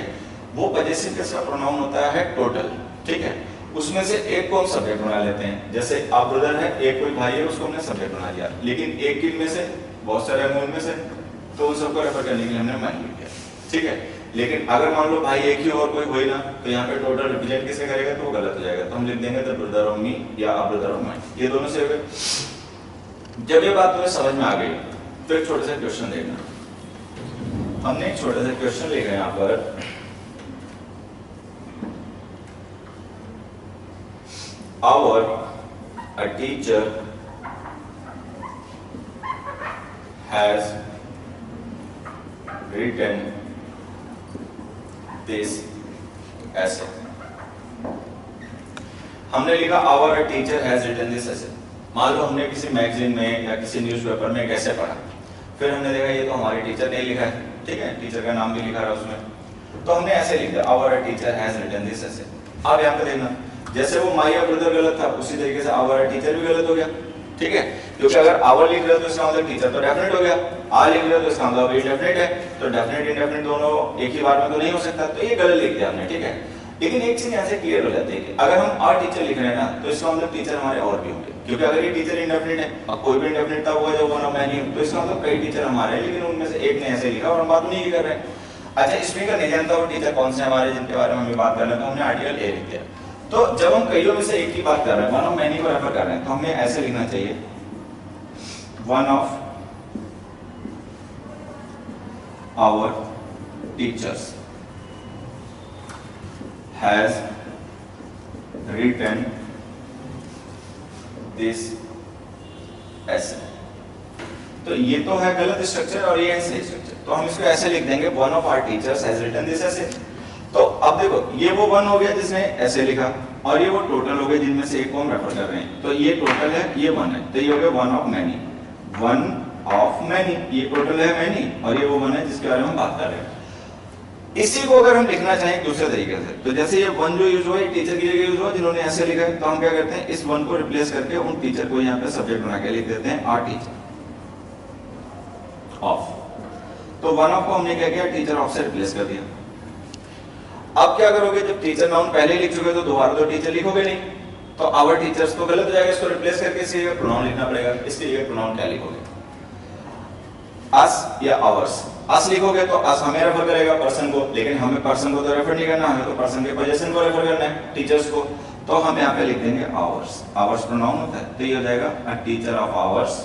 [SPEAKER 1] वो पजेसिव केस का प्रोनाउन होता है टोटल, ठीक है। उसमें से एक को हम सब्जेक्ट बना लेते हैं, जैसे आप ब्रदर है, एक कोई भाई है, उसको हमने सब्जेक्ट बना दिया। लेकिन एक किन में से बहुत सारे अमूल में से, तो उन सबको रेफर करने के लिए हमने मैन लिख दिया, ठीक है। लेकिन अगर मान लो भाई एक ही और कोई हो ही ना, तो यहाँ पे टोटल रिप्रेजेंट किसे करेगा, तो वो गलत हो जाएगा। तो हम लिख देंगे द ब्रदर ऑफ मी या अ ब्रदर ऑफ माइन, ये दोनों से हो गए। जब ये बात तुम्हें समझ में आ गई तो एक छोटे से क्वेश्चन देखना। हमने एक छोटे से क्वेश्चन ले गए यहाँ पर, a teacher has written this essay। हमने लिखा our teacher has written this essay। मान लो हमने किसी मैगजीन में या किसी न्यूज़पेपर में एक ऐसे पढ़ा, फिर हमने देखा ये तो हमारे टीचर ने लिखा है, ठीक है, टीचर का नाम भी लिखा रहा उसमें, तो हमने ऐसे लिख दिया our teacher has written this essay। अब यहाँ पे देखना, जैसे वो माय ब्रदर गलत था, उसी तरीके से our टीचर भी गलत हो गया, ठीक है। क्योंकि अगर our लिख रहे हो तो इसका मतलब टीचर तो डेफिनेट हो गया, आ लिख रहे हो तो इसका मतलब इनडेफिनेट है, तो डेफिनेट इंडेफिनेट दोनों एक ही बार में तो नहीं हो सकता, तो ये गलत लिख दिया हमने, ठीक है। लेकिन एक चीज यहाँ से क्लियर हो जाती है कि अगर हम आर टीचर लिख रहे हैं ना, तो इसका मतलब टीचर हमारे और भी होंगे, क्योंकि अगर ये टीचर इंडेफिनेट है और कोई भी इंडेफिनेट था वो जो वन ऑफ मैनी, तो इसका मतलब कई टीचर हमारे हैं, लेकिन उनमें से एक ने ऐसे लिखा और हम बात नहीं कर रहे हैं। अच्छा, स्पीकर नहीं जानता वो टीचर कौन से हमारे जिनके बारे में हमें बात कर रहे हैं, तो हमने आर्टिकल ए लिख दिया। तो जब हम कईयों में से एक की बात कर रहे हैं, वन ऑफ मैनी को रेफर कर रहे हैं, तो हमें ऐसे लिखना चाहिए one of our teachers has written this essay। तो ये तो है गलत स्ट्रक्चर और ये है सही स्ट्रक्चर, तो हम इसको ऐसे लिख देंगे one of our teachers has written this essay। तो अब देखो, ये वो वन हो गया जिसने ऐसे लिखा, और ये वो टोटल हो गए जिनमें से एक को हम रेफर कर रहे हैं। तो ये टोटल है, ये वन है, तो ये हो गया one of many, one of many, ये टोटल है मैनी, और ये वो वन है जिसके बारे में हम बात कर रहे हैं। इसी को अगर हम लिखना चाहें दूसरे तरीके से, तो जैसे ये वन जो यूज हुआ है टीचर की जगह यूज हुआ, जिन्होंने ऐसे लिखा है, तो हम क्या करते हैं, इस वन को रिप्लेस करके उन टीचर को यहाँ पे सब्जेक्ट बना के लिख देते हैं आर टीचर ऑफ। तो वन ऑफ को हमने क्या किया, टीचर ऑफ से रिप्लेस कर दिया। अब क्या करोगे, जब टीचर नाउन पहले लिख चुके तो दोबारा तो टीचर लिखोगे नहीं, तो आवर टीचर्स तो गलत हो जाएगा, इसको रिप्लेस करके इसकी जगह प्रोनाउन लिखना पड़ेगा। इसकी जगह प्रोनाउन क्या लिखोगे, अस या आवर्स। अस लिखोगे तो अस हमें रेफर करेगा पर्सन को, लेकिन हमें पर्सन को तो रेफर नहीं करना, हमें तो पर्सन के पोजीशन को रेफर करना है, टीचर्स को। तो हम यहाँ पे लिख देंगे आवर्स, आवर्स प्रोनाउन होता है, तो ये हो जाएगा a teacher of ours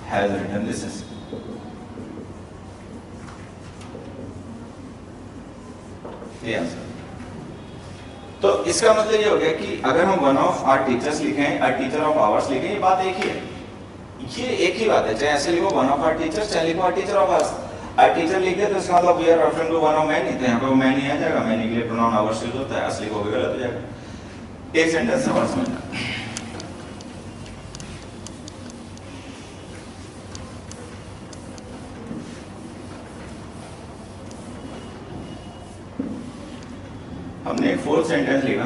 [SPEAKER 1] has written this essay। ये आंसर। तो इसका मतलब ये हो गया कि अगर हम वन ऑफ आवर टीचर्स लिखें, अ टीचर ऑफ आवर्स लिखें, ये बात एक ही है, ये एक ही बात है। चाहे ऐसे लिखो वन ऑफ आवर टीचर्स, चाहे लिखो a teacher of ours. A teacher लिख दे तो इसका मतलब we are referring to one of many, तो यहाँ पे वो मैनी आ जाएगा, मैनी के लिए प्रोनाउन आवर्स यूज होता है, अस लिखोगे गलत हो जाएगा। एक सेंटेंस से और समझना, हमने एक फोर्थ सेंटेंस लिखा,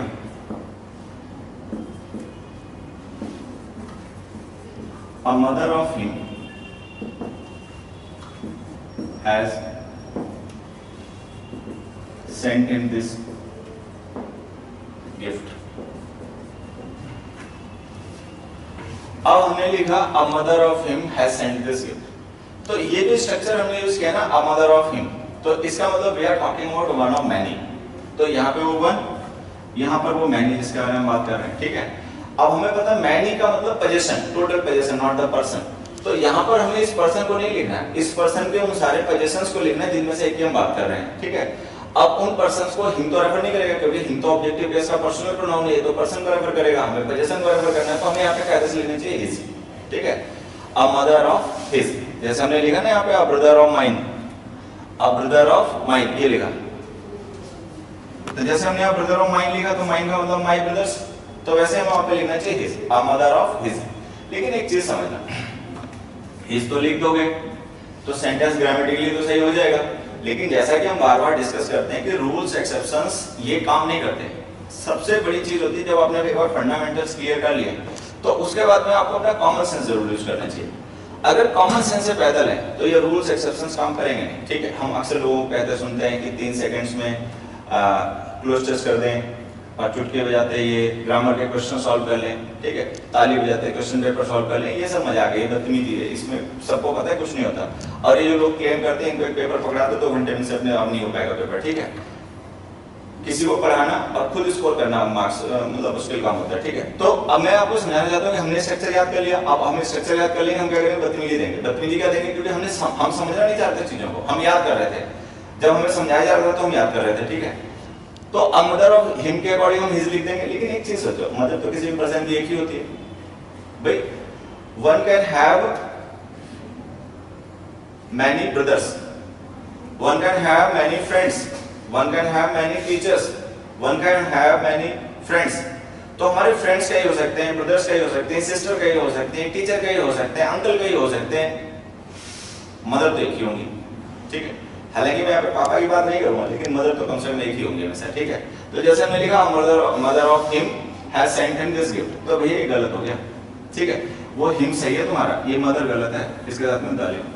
[SPEAKER 1] a mother of him has sent him this gift. अब हमने लिखा a mother of him has sent this gift. तो ये जो स्ट्रक्चर हमने यूज किया ना अ मदर ऑफ हिम, तो इसका मतलब we are talking about one of many. तो यहाँ पे वो वन, यहाँ पर वो मैनी जिसके बारे में बात कर रहे हैं, ठीक है। अब हमें पता है मैनी का मतलब position, total position, not the person. तो यहाँ पर हमें इस पर्सन को नहीं लिखना है, इस पर्सन के उन सारे पोजीशंस को लिखना है जिनमें से एक की हम बात कर रहे हैं, ठीक है। अब उन पर्सन्स को हिम तो रेफर नहीं करेगा क्योंकि हिम तो ऑब्जेक्टिव केस का पर्सनल प्रोनाउन है, तो पर्सन को रेफर करेगा, हमें पोजीशन को रेफर करना है, तो हमें यहाँ पे क्या से लिखना चाहिए, हिज, ठीक है। अ मदर ऑफ हिज, जैसे हमने लिखा ना यहाँ पे अ brother of mine, a brother of mine ये लिखा। तो जैसे हमने यहाँ ब्रदर ऑफ माइन लिखा तो माइन का मतलब माय ब्रदर्स, तो वैसे हमें वहां पे लिखना चाहिए his, a mother of his. लेकिन एक चीज समझना, हिज तो लिख दोगे तो सेंटेंस ग्रामेटिकली तो सही हो जाएगा, लेकिन जैसा कि हम बार-बार डिस्कस करते हैं कि रूल्स एक्सेप्शंस ये काम नहीं करते। सबसे बड़ी चीज होती है जब आपने एक बार फंडामेंटल्स क्लियर कर लिए तो उसके बाद में आपको अपना कॉमन सेंस जरूर यूज करना चाहिए। अगर कॉमन सेंस से पैदल है तो ये रूल्स एक्सेप्शंस काम करेंगे नहीं, ठीक है। हम अक्सर लोगों को कहते सुनते हैं कि 3 सेकंड्स में क्लोज टेस्ट कर दें और चुटकी बजाते ये ग्रामर के क्वेश्चन सॉल्व कर लें, ठीक है, ताली बजाते क्वेश्चन पेपर सॉल्व कर लें, ये सब मजाक है, ये बदतमीजी है, इसमें सबको पता है कुछ नहीं होता। और ये जो लोग क्लेम करते हैं इनको एक पेपर पकड़ा दो 2 घंटे में से अपने आप नहीं हो पाएगा पेपर, ठीक है। किसी को पढ़ाना और खुद स्कोर करना मार्क्स मतलब मुश्किल काम होता है, ठीक है। तो अब मैं आपको समझाना चाहता हूँ कि हमने स्ट्रक्चर याद कर लिया, अब हम स्ट्रक्चर याद कर लेंगे, हम क्या करेंगे, बदतमीजी देंगे। बदतमीजी क्या देंगे, क्योंकि हम समझना नहीं चाहते चीजों को, हम याद कर रहे थे, जब हमें समझाया जा रहा था तो हम याद कर रहे थे, ठीक है। तो अब मदर ऑफ हिम के अकॉर्डिंग हम हिज लिख देंगे, लेकिन एक चीज सोचो, मदर तो किसी भी पर्सन की एक ही होती है भाई। One can have many brothers, one can have many friends, one can have many teachers, one can have many friends. तो हमारे फ्रेंड्स कई हो सकते हैं, ब्रदर्स कई हो सकते हैं, सिस्टर कई हो सकते हैं, टीचर कई हो सकते हैं, अंकल कई हो सकते हैं, मदर तो एक ही होंगी, ठीक है। हालांकि मैं यहाँ पे पापा की बात नहीं करूंगा, लेकिन मदर तो कम से कम एक ही होंगी हमेशा, ठीक है। तो जैसे हमने लिखा mother of him has sent him this gift, तो भैया ये गलत हो गया, ठीक है। वो हिम सही है तुम्हारा, ये मदर गलत है, इसके साथ में डालिए।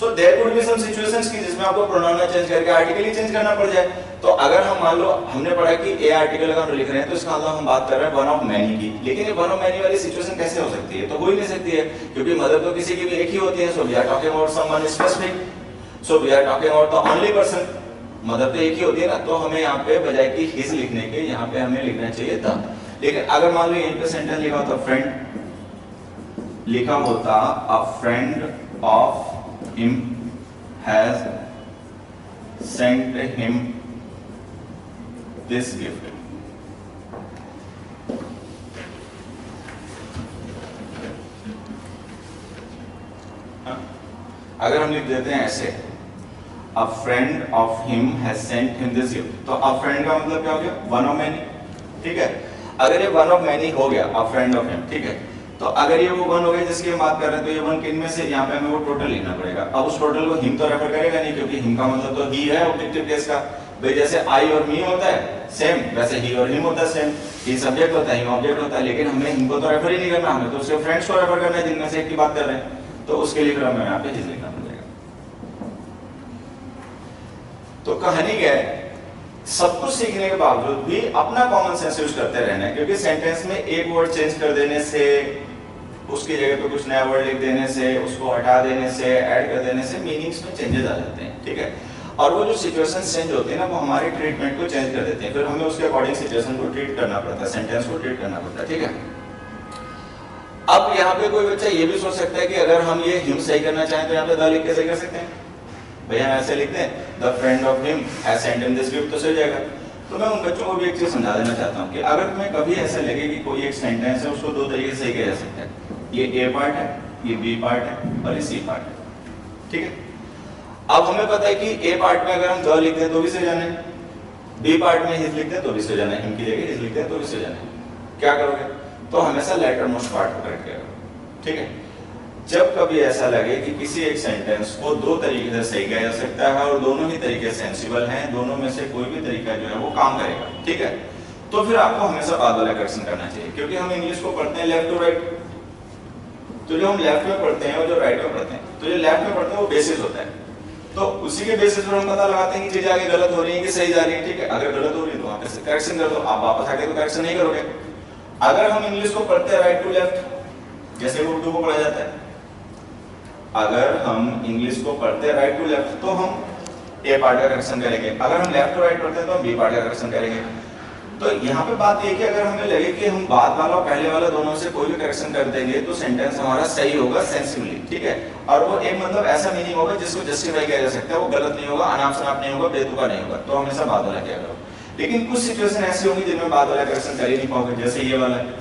[SPEAKER 1] So there could be some situations की जिसमें आपको प्रोनाउन चेंज करके आर्टिकल ही चेंज करना पड़ जाए। तो अगर हम मान लो हमने पढ़ा कि ए आर्टिकल अगर हम लिख रहे हैं तो इसका मतलब हम बात कर रहे हैं वन ऑफ मैनी की, लेकिन ये वन ऑफ मैनी वाली सिचुएशन कैसे हो सकती है, तो हो ही नहीं सकती है, क्योंकि मदर तो किसी की भी एक ही होती है। So we are talking about someone specific, so we are talking about the only person, mother तो एक ही होती है ना। तो हमें यहाँ पे बजाय कि हिज लिखने के यहाँ पे हमें लिखना चाहिए था। लेकिन अगर मान लो यहीं पे सेंटेंस लिखा होता फ्रेंड लिखा होता अ friend of him has sent him this gift, अगर हम लिख देते हैं ऐसे a friend of him has sent him this gift, तो a friend का मतलब क्या हो गया, one of many, ठीक है। अगर ये one of many हो गया a friend of him, ठीक है, तो अगर ये वो वन हो गया जिसकी हम बात कर रहे हैं तो ये वन किन में से, यहाँ पे हमें वो टोटल लिखना पड़ेगा। अब उस टोटल को हिम तो रेफर करेगा नहीं, क्योंकि हिम का मतलब तो ही है ऑब्जेक्टिव केस का भाई। जैसे आई और मी होता है सेम, वैसे ही और हिम होता है सेम, ही सब्जेक्ट होता है हिम ऑब्जेक्ट होता है, लेकिन हमें हिम को तो रेफर ही नहीं करना, हमें तो उसके फ्रेंड्स को रेफर करना है जिनमें से एक की बात कर रहे हैं, तो उसके लिए फिर हमें यहाँ पे हिज लिखना पड़ेगा। तो कहानी क्या है, सब कुछ सीखने के बावजूद भी अपना कॉमन सेंस यूज करते रहना है, क्योंकि सेंटेंस में एक वर्ड चेंज कर देने से, उसकी जगह पे कुछ नया वर्ड लिख देने से, उसको हटा देने से, ऐड कर देने से मीनिंग्स में चेंजेस आ जाते हैं, ठीक है। और वो जो सिचुएशन चेंज होते हैं ना, वो हमारे ट्रीटमेंट को चेंज कर देते हैं, फिर हमें उसके अकॉर्डिंग सिचुएशन को ट्रीट करना पड़ता है, सेंटेंस को ट्रीट करना पड़ता है, ठीक है। अब यहाँ पे कोई बच्चा ये भी सोच सकता है कि अगर हम ये हिम सही करना चाहें तो यहाँ पे द लिख के सही कर सकते हैं। भैया हम ऐसे लिखते हैं the friend of him has sent him this gift, तो सही जाएगा। तो मैं उन बच्चों को भी एक चीज समझा देना चाहता हूँ कि अगर तुम्हें कभी ऐसा लगे कि कोई एक सेंटेंस है उसको 2 तरीके से सही किया जा सकता है, ये ए पार्ट है, ये बी पार्ट है और ये सी पार्ट है, ठीक है। अब हमें पता है कि ए पार्ट में अगर हम द लिखते हैं तो भी सही जाना है, बी पार्ट में हिज लिखते हैं तो भी सही जाना है, हिम की जगह हिज लिखते हैं तो भी सही जाना है। क्या करोगे, तो हमेशा लेटर मोस्ट पार्ट को करेक्ट करोगे, ठीक है। जब कभी ऐसा लगे कि किसी एक सेंटेंस को 2 तरीके से सही किया जा सकता है और दोनों ही तरीके सेंसिबल हैं, दोनों में से कोई भी तरीका जो है वो काम करेगा, ठीक है, तो फिर आपको हमेशा बाद वाला करेक्शन करना चाहिए, क्योंकि हम इंग्लिश को पढ़ते हैं लेफ्ट टू राइट। तो जो हम लेफ्ट में पढ़ते हैं और जो राइट में पढ़ते हैं, तो जो लेफ्ट में पढ़ते हैं वो बेसिस होता है, तो उसी के बेसिस पर हम पता लगाते हैं कि चीजें आगे गलत हो रही है कि सही जा रही है। ठीक है, अगर गलत हो रही है तो वहां पे करेक्शन कर दो, आप वापस आके तो करेक्शन नहीं करोगे। अगर हम इंग्लिश को पढ़ते हैं राइट टू लेफ्ट, जैसे उर्दू को पढ़ा जाता है, अगर हम इंग्लिश को पढ़ते हैं राइट टू लेफ्ट तो हम ए पार्ट का करेक्शन करेंगे, अगर हम लेफ्ट टू राइट पढ़ते हैं तो हम बी पार्ट का करेक्शन करेंगे। तो यहाँ पे बात ये कि अगर हमें लगे कि हम बाद वाला और पहले वाला दोनों से कोई भी करेक्शन कर देंगे तो सेंटेंस हमारा सही होगा सेंसिबली, ठीक है, और वो एक मतलब ऐसा मीनिंग होगा जिसको जस्टिफाई किया जा सकता है, वो गलत नहीं होगा, अनाप शनाप नहीं होगा, बेतुका नहीं होगा, तो हमेशा बाद वाला किया करो। लेकिन कुछ सिचुएशन ऐसी होंगी जिनमें बाद वाला करेक्शन कर ही नहीं पाओगे, जैसे ये वाला है।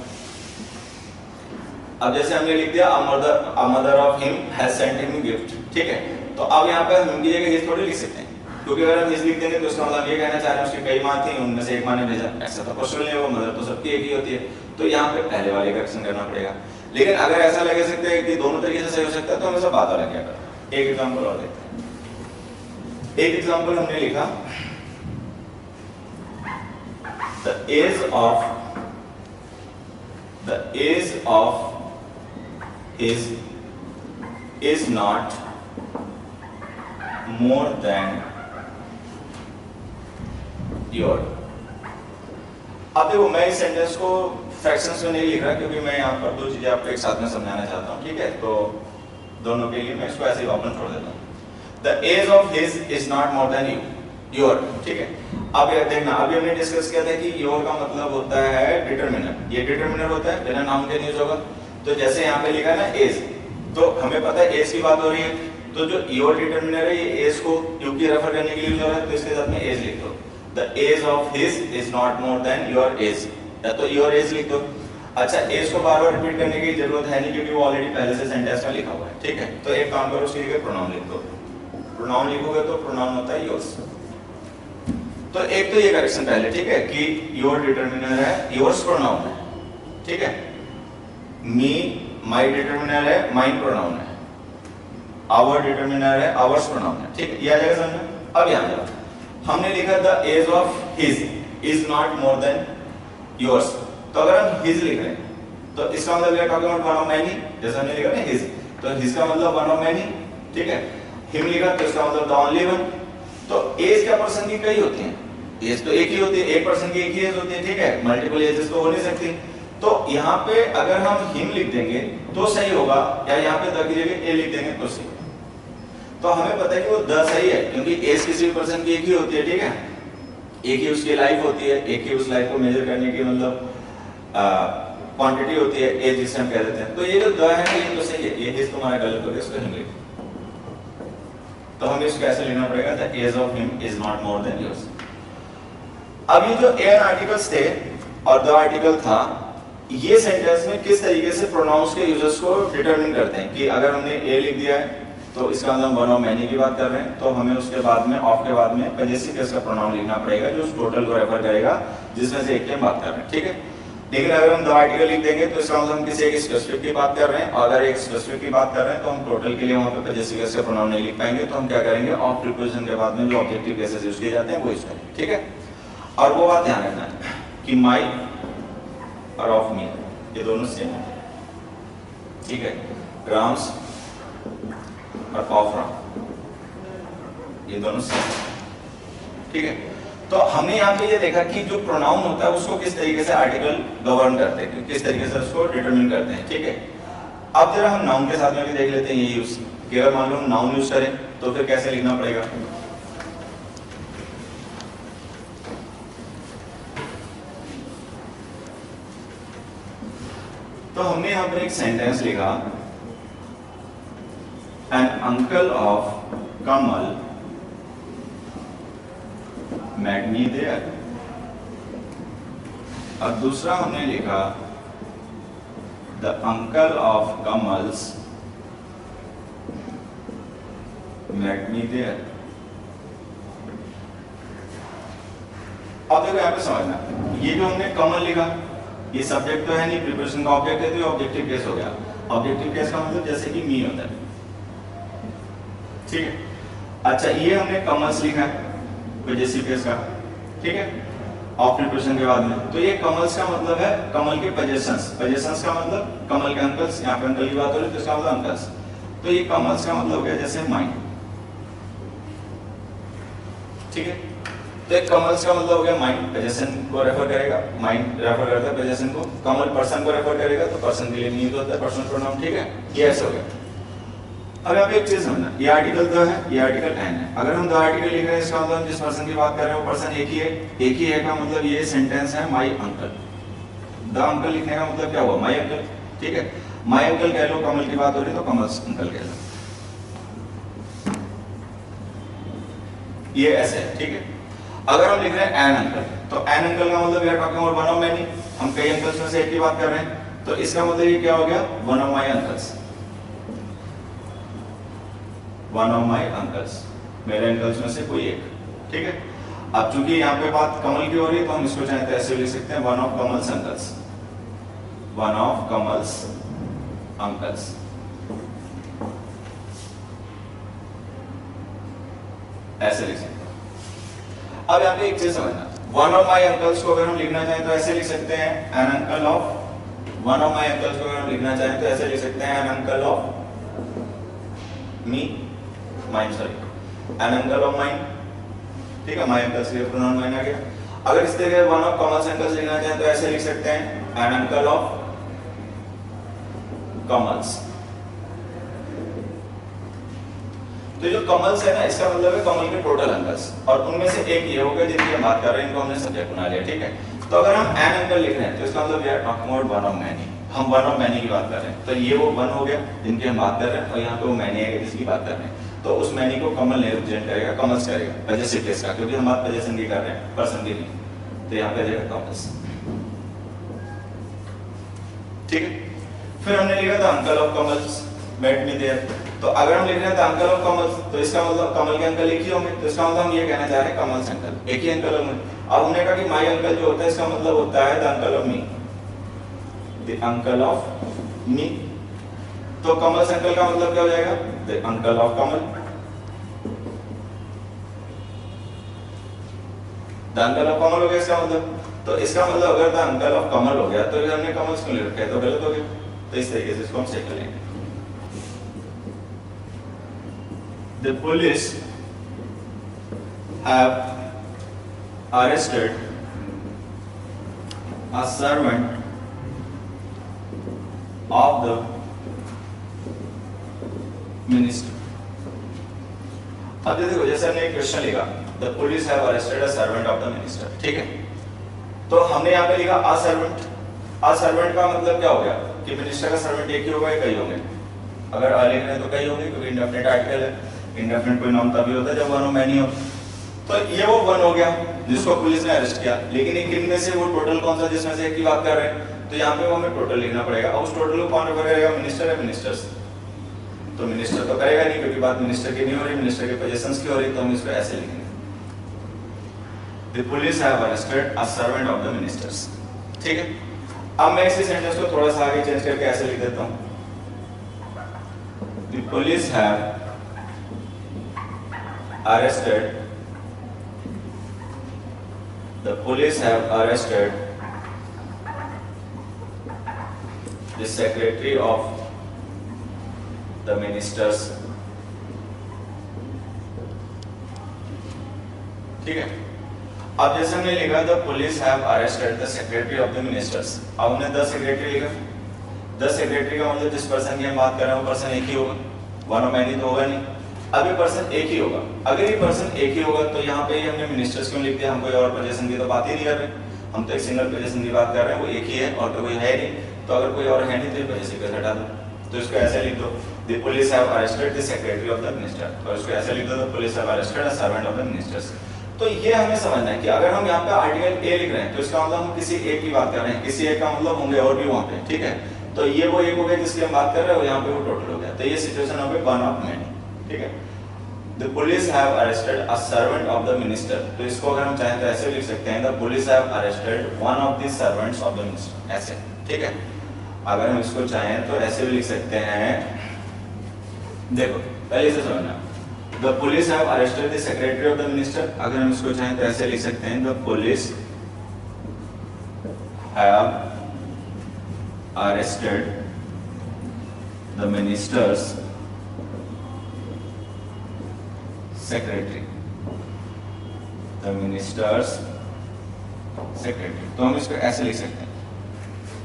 [SPEAKER 1] अब जैसे हमने लिख दिया a mother of him has sent him gift, ठीक है, तो अब यहाँ पे हम की जगह हिज थोड़ी लिख सकते हैं, क्योंकि अगर हम हिज लिख देंगे तो उसका मतलब ये कहना चाह रहे हैं उसकी कई माँ थी, उनमें से एक माँ ने भेजा, ऐसा तो पॉसिबल नहीं होगा, मदर तो सबकी एक ही होती है, तो यहाँ पे पहले वाले करेक्शन करना पड़ेगा। लेकिन अगर ऐसा लगे सकते हैं कि दोनों तरीके से सही हो सकता है तो हमेशा बाद वाला क्या करें। एक एग्जांपल और देखते हैं। एक एग्जांपल हमने लिखा the age of his is not more than your। अब देखो मैं इस सेंटेंस को फ्रैक्शंस में नहीं लिख रहा क्योंकि मैं यहाँ पर दो चीजें आपको एक साथ में समझाना चाहता हूँ, ठीक है, तो दोनों के लिए मैं इसको ऐसे ही ओपन छोड़ देता हूँ। The age of his is not more than your, ठीक है। अब ये देखना, अभी हमने डिस्कस किया था कि योर का मतलब होता है डिटरमिनर, ये डिटरमिनर होता है, बिना नाउन के नहीं होगा। तो जैसे यहाँ पे लिखा है ना एज, तो हमें पता है एज की बात हो रही है, तो जो योर डिटरमिनर है ये एज को यू की रेफर करने के लिए यूज हो रहा है, तो इसके साथ में एज लिख दो। The age of his is not more than your age, या तो योर एज लिख दो। अच्छा, एज को बार बार रिपीट करने की जरूरत है नहीं क्योंकि वो ऑलरेडी पहले से सेंटेंस में लिखा हुआ है, ठीक है। तो एक काम करो, उसकी जगह प्रोनाउन लिख दो। प्रोनाउन लिखोगे तो प्रोनाउन होता है योर्स। तो एक तो ये करेक्शन पहले, ठीक है, कि योर डिटरमिनर है, योर्स प्रोनाउन है, ठीक है। मी माय डिटरमिनर है, माइन प्रोनाउन है। आवर डिटरमिनर है, आवर्स प्रोनाउन है, ठीक है, ये आ जाएगा समझ में। अब यहां जाओ, हमने लिखा the age of his is not more than yours, तो अगर हम हिज लिख रहे हैं तो इसका मतलब we are talking about one of many, जैसे हमने लिखा ना हिज, तो हिज का मतलब वन ऑफ मैनी, ठीक है। हिम लिखा तो इसका मतलब द ओनली वन। तो एज क्या पर्सन की कई होती है, एज तो एक ही होती है, एक पर्सन की एक ही एज होती है, ठीक है, मल्टीपल एजेस तो हो नहीं सकती। तो यहाँ पे अगर हम हिम लिख देंगे तो सही होगा, या यहाँ पे द की जगह ए लिख देंगे तो सही। तो हमें पता है कि वो द सही है क्योंकि एज किसी भी पर्सन की एक ही होती है, ठीक है, एक ही उसकी लाइफ होती है, एक ही उस लाइफ को मेजर करने की मतलब क्वांटिटी होती है, एज जिसे हम कह देते हैं। तो ये जो द है ये तो सही है, ये एज तुम्हारा गलत हो गया, इसको हिम लिखो। तो हमें इसको ऐसे लिखना पड़ेगा the age of him is not more than yours. अब ये जो एन आर्टिकल्स थे और द आर्टिकल था, ये सेंटेंस में किस तरीके से प्रोनाउंस के यूजर्स को डिटरमिन करते हैं कि अगर हमने ए लिख दिया है तो इसका मतलब वन ऑफ मैनी की बात कर रहे हैं, तो हमें उसके बाद में ऑफ के बाद में पजेसिव केस का प्रोनाउन लिखना पड़ेगा जो उस टोटल को रेफर करेगा जिसमें से एक की हम बात कर रहे हैं, ठीक है। लेकिन अगर हम द आर्टिकल लिख देंगे तो इसका मतलब हम किसी एक स्पेसिफिक की बात कर रहे हैं, और अगर एक स्पेसिफिक की बात कर रहे हैं तो हम टोटल के लिए वहां पे पजेसिव केस का प्रोनाउन नहीं लिख पाएंगे, तो हम क्या करेंगे, ऑफ प्रीपोजिशन के बाद में जो ऑब्जेक्टिव केसेस यूज किए जाते हैं वो यूज करेंगे, ठीक है। और वो बात ध्यान रखना है कि माई और ऑफ मी ये दोनों सेम है, ठीक है। ग्राम्स और ऑफ राम ये दोनों सेम है, ठीक है। तो हमने यहाँ पे ये देखा कि जो प्रोनाउन होता है उसको किस तरीके से आर्टिकल गवर्न करते हैं, किस तरीके से उसको डिटरमिन करते हैं, ठीक है। अब जरा हम नाउन के साथ में भी देख लेते हैं ये यूज कि अगर मान लो हम नाउन यूज करें तो फिर कैसे लिखना पड़ेगा। तो हमने यहाँ पर एक सेंटेंस लिखा, N uncle of Kamal met me there, और दूसरा हमने लिखा the uncle of Kamals met me there। अब देखो यहाँ पे समझना, ये जो हमने कमल लिखा ये सब्जेक्ट तो है नहीं, प्रीपोजिशन का ऑब्जेक्ट है, तो ये ऑब्जेक्टिव केस हो गया। ऑब्जेक्टिव केस का मतलब जैसे कि मी होता है, ठीक है। अच्छा, ये हमने कमल्स लिखा है पजेसिव केस का, ठीक है। ऑफ प्रिपरेशन के बाद में। तो ये कमल्स का मतलब है कमल के पजेशंस, पजेशंस का मतलब कमल के अंकल्स, यहाँ पे अंकल की बात हो रही है तो इसका मतलब अंकल्स। तो ये कमल्स का मतलब हो गया जैसे माइंड, ठीक है। तो एक कमल्स का मतलब हो गया माइंड, पजेशन को रेफर करेगा, माइंड रेफर करता है पजेशन को, कमल पर्सन को रेफर करेगा तो पर्सन के लिए मीन होता है पर्सनल प्रोनाउन, ठीक है। ये ऐसे हो गया। अब यहाँ पे एक चीज समझना, ये आर्टिकल तो है, ये आर्टिकल एन है। अगर हम दो आर्टिकल लिख रहे हैं इसका मतलब जिस पर्सन की बात कर रहे हैं वो पर्सन एक ही है, एक ही है का मतलब ये सेंटेंस है माई अंकल। द अंकल लिखने का मतलब क्या हुआ, माई अंकल, ठीक है। माई अंकल कह लो, कमल की बात हो रही तो कमल्स अंकल कह लो, ये ऐसे है, ठीक है। अगर हम लिख रहे हैं एन अंकल, तो एन अंकल का मतलब we are talking about one of many, हम कई अंकल्स में से एक की बात कर रहे हैं, तो इसका मतलब ये क्या हो गया, one of my uncles, one of my uncles, मेरे अंकल्स में से कोई एक, ठीक है। अब चूंकि यहाँ पे बात कमल की हो रही है तो हम इसको चाहे तो ऐसे लिख सकते हैं, one of Kamal's uncles, one of Kamal's uncles, ऐसे लिख सकते हैं। अब यहाँ पे एक चीज समझना, वन ऑफ माई अंकल्स को अगर हम लिखना चाहें तो ऐसे लिख सकते हैं, an uncle of, one of my uncles को अगर हम लिखना चाहें तो ऐसे लिख सकते हैं, an uncle of me, mine, sorry N uncle of mine, ठीक है। माई अंकल्स के लिए प्रोनाउन माइन आ गया। अगर इस तरह वन ऑफ कमल्स अंकल्स लिखना चाहें तो ऐसे लिख सकते हैं, एन अंकल ऑफ कमल्स। तो जो कमल्स है ना, इसका मतलब है कमल के टोटल अंकल्स, और उनमें से एक ये हो गया जिनकी हम बात कर रहे हैं, इनको हमने सब्जेक्ट बना लिया, ठीक है। तो अगर हम एन अंकल लिख रहे हैं तो इसका मतलब we are talking about one of many, हम वन ऑफ मैनी की बात कर रहे हैं। तो ये वो वन हो गया जिनकी हम बात कर रहे हैं, और यहाँ पे वो मैनी है जिसकी बात कर रहे हैं। तो उस मैनी को कमल नहीं रिप्रेजेंट करेगा, कमल्स करेगा, पजेसिव केस का, क्योंकि हम बात पजेशन की कर रहे हैं, पर्सन की नहीं। तो यहाँ पे रहेगा कमल्स, ठीक है। फिर हमने लिखा था uncle of Kamal's met me there. तो अगर हम लिख रहे हैं द अंकल ऑफ कमल्स, तो इसका मतलब कमल के अंकल एक ही होंगे, तो इसका मतलब हम ये कहना चाह रहे हैं कमल्स अंकल एक ही अंकल होंगे। अब हमने कहा कि माई अंकल जो होता है इसका मतलब होता है the uncle of me, the uncle of me. तो कमल्स अंकल का मतलब क्या हो जाएगा, the uncle of Kamal, the uncle of Kamal हो गया इसका मतलब। तो इसका मतलब अगर द अंकल ऑफ कमल हो गया तो हमने कमल्स क्यों ले रखा है, तो गलत हो गया। तो इस तरीके से इसको हम चेक करेंगे। The police have arrested a servant of the minister. अब देखो जैसे हमने एक क्वेश्चन लिखा, the police have arrested a servant of the minister, ठीक है। तो हमने यहाँ पे लिखा a servant, a servant का मतलब क्या हो गया कि मिनिस्टर का सर्वेंट एक ही होगा या कई होंगे। अगर आ लिख रहे हैं तो कई होंगे क्योंकि इंडेफिनिट आर्टिकल है, इंडेफिनिट कोई नाउन तभी होता है जब वन ऑफ मैनी हो। तो ये वो वन हो गया जिसको पुलिस ने अरेस्ट किया, लेकिन एक इनमें से वो टोटल कौन सा जिसमें से एक की बात कर रहे हैं, तो यहाँ पे वो हमें टोटल लिखना पड़ेगा। और उस टोटल को कौन रेफर करेगा, मिनिस्टर है, मिनिस्टर्स। तो मिनिस्टर तो करेगा नहीं क्योंकि बात मिनिस्टर की नहीं हो रही, मिनिस्टर के पोजीशंस की हो रही, तो हम इसको ऐसे लिखेंगे, the police have arrested a servant of the ministers, ठीक है। अब मैं इसी सेंटेंस को थोड़ा सा आगे चेंज करके ऐसे लिख देता हूँ, the police have arrested, the police have arrested the secretary of the ministers, ठीक है। अब जैसे हमने लिखा the police have arrested the secretary of the ministers, अब हमने द सेक्रेटरी लिखा, द सेक्रेटरी का मतलब जिस पर्सन की हम बात कर रहे हैं वो पर्सन एक ही होगा, वन ऑफ मैनी तो होगा नहीं। अब ये पर्सन एक ही होगा, अगर ये पर्सन एक ही होगा तो यहाँ पे हमने मिनिस्टर्स क्यों लिख दिया, हम कोई और पोजीशन की तो बात ही नहीं कर रहे, हम तो एक सिंगल पोजीशन की बात कर रहे हैं, वो एक ही है और तो कोई है नहीं। तो अगर कोई और है नहीं तो ये पोजीशन को हटा दो, तो इसको ऐसे लिख दो, the police have arrested the secretary of the minister, और इसको ऐसे लिख दो, the police have arrested a servant of the ministers. तो ये हमें समझना है कि अगर हम यहाँ पे आर्टिकल ए लिख रहे हैं तो इसका मतलब हम किसी एक की बात कर रहे हैं, किसी एक का मतलब होंगे और भी वहाँ पे, ठीक है। तो ये वो एक हो गया जिसकी हम बात कर रहे हैं, यहाँ पे वो टोटल हो गया, तो ये सिचुएशन हो गई वन ऑफ मैनी, ठीक है। The police have arrested a servant of the minister, तो इसको अगर हम चाहें तो ऐसे लिख सकते हैं, the police have arrested one of the servants of the minister, ऐसे, ठीक है। अगर हम इसको चाहें तो ऐसे भी लिख सकते हैं, देखो पहले से समझना, the police have arrested the secretary of the minister, अगर हम इसको चाहें तो ऐसे लिख सकते हैं, the police have arrested the minister's secretary, the minister's secretary। तो हम इसको ऐसे लिख सकते हैं,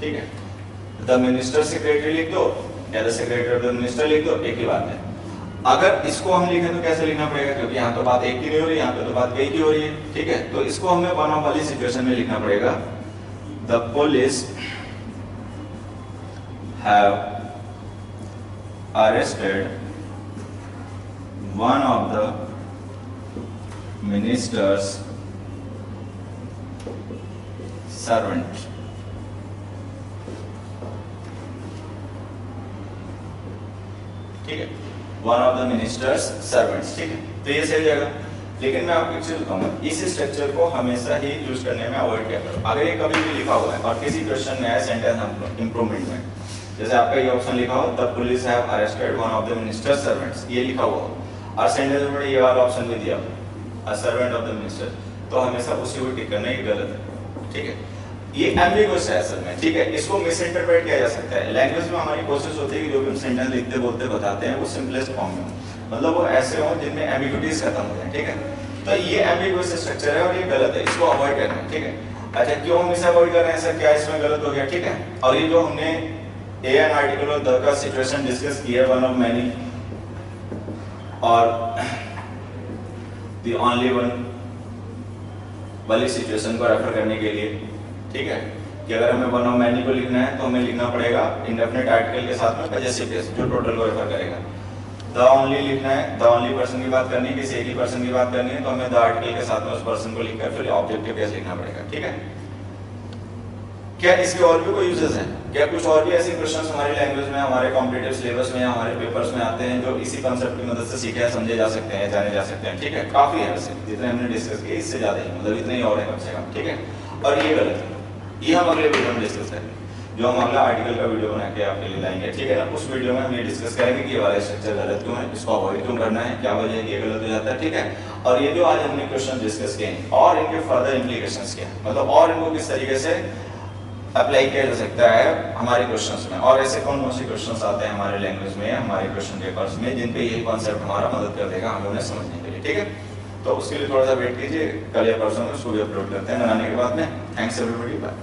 [SPEAKER 1] ठीक है, द मिनिस्टर सेक्रेटरी लिख दो या the secretary of the minister लिख दो, एक ही बात है। अगर इसको हम लिखें तो कैसे लिखना पड़ेगा, क्योंकि यहाँ तो बात एक की नहीं हो रही, यहाँ पे तो बात कई की हो रही है, ठीक है। तो इसको हमें वन ऑफ वाली सिचुएशन में लिखना पड़ेगा, the police have arrested one of the ministers servant. ठीक है, one of the ministers servants, ठीक है, तो ये सही जाएगा। लेकिन मैं आपको एक चीज बताऊंगा, इस स्ट्रक्चर को हमेशा ही यूज करने में अवॉइड किया करो। अगर ये कभी भी लिखा हुआ है और किसी क्वेश्चन में है सेंटेंस इंप्रूवमेंट में, जैसे आपका ये ऑप्शन लिखा हो the police have arrested one of the minister servants, ये लिखा हुआ हो और सेंटेंस में ये वाला ऑप्शन भी दिया a servant of the minister, तो हमेशा उसी को टिक करना ही गलत है, ठीक है। ये एम्बिगुअस है असल में, ठीक है, इसको मिस इंटरप्रेट किया जा सकता है। लैंग्वेज में हमारी कोशिश होती है कि जो भी हम सेंटेंस लिखते बोलते बताते हैं वो सिंपलेस्ट फॉर्म में हो, मतलब वो ऐसे हो जिनमें एम्बिग्यूटीज खत्म हो जाए, ठीक है। तो ये एम्बिगुअस स्ट्रक्चर है और ये गलत है, इसको अवॉइड करना है, ठीक है। अच्छा, क्यों हम इसे अवॉइड कर रहे हैं सर, क्या इसमें गलत हो गया, ठीक है। और ये जो हमने ए एन आर्टिकल और द का सिचुएशन डिस्कस किया, वन ऑफ मैनी और द ओनली वन वाली सिचुएशन को रेफर करने के लिए, ठीक है, कि अगर हमें वन ऑफ मैनी को लिखना है तो हमें लिखना पड़ेगा इंडेफिनिट आर्टिकल के साथ में पजेसिव केस जो टोटल को रेफर करेगा। द ओनली लिखना है, द ओनली पर्सन की बात करनी है, किसी एक ही पर्सन की बात करनी है, तो हमें द आर्टिकल के साथ में उस पर्सन को लिखकर फिर ऑब्जेक्टिव केस लिखना पड़ेगा, ठीक है। क्या इसके और भी कोई यूजेस हैं? क्या कुछ और भी ऐसे क्वेश्चंस हमारी लैंग्वेज में, हमारे कॉम्पिटिटिव सिलेबस में या हमारे पेपर्स में आते हैं जो इसी कांसेप्ट की मदद से सीखे या समझे जा सकते हैं, जाने जा सकते हैं, ठीक है। काफी है वैसे, जितने हमने डिस्कस किए इससे ज्यादा ही, मतलब इतने ही और है कम से कम, ठीक है। और ये गलत है, ये हम अगले वीडियो में डिस्कस करेंगे, जो हम अगला आर्टिकल का वीडियो बना के आपके लिए लाएंगे, ठीक है ना। उस वीडियो में हम ये डिस्कस करेंगे कि ये वाला स्ट्रक्चर गलत क्यों है, इसको अवॉइड क्यों करना है, क्या वजह है ये गलत हो जाता है, ठीक है। और ये जो आज हमने क्वेश्चन डिस्कस किए हैं और इनके फर्दर इम्प्लीकेशंस क्या है, मतलब और इनको किस तरीके से अप्लाई किया जा सकता है हमारे क्वेश्चंस में, और ऐसे कौन कौन से क्वेश्चंस आते हैं हमारे लैंग्वेज में, हमारे क्वेश्चन पेपर्स में, जिन पे यही कॉन्सेप्ट हमारा मदद कर देगा हमें उन्हें समझने के लिए, ठीक है। तो उसके लिए थोड़ा सा वेट कीजिए, कल या परसों में उसको भी अपलोड करते हैं बनाने के बाद में। Thanks everybody, bye.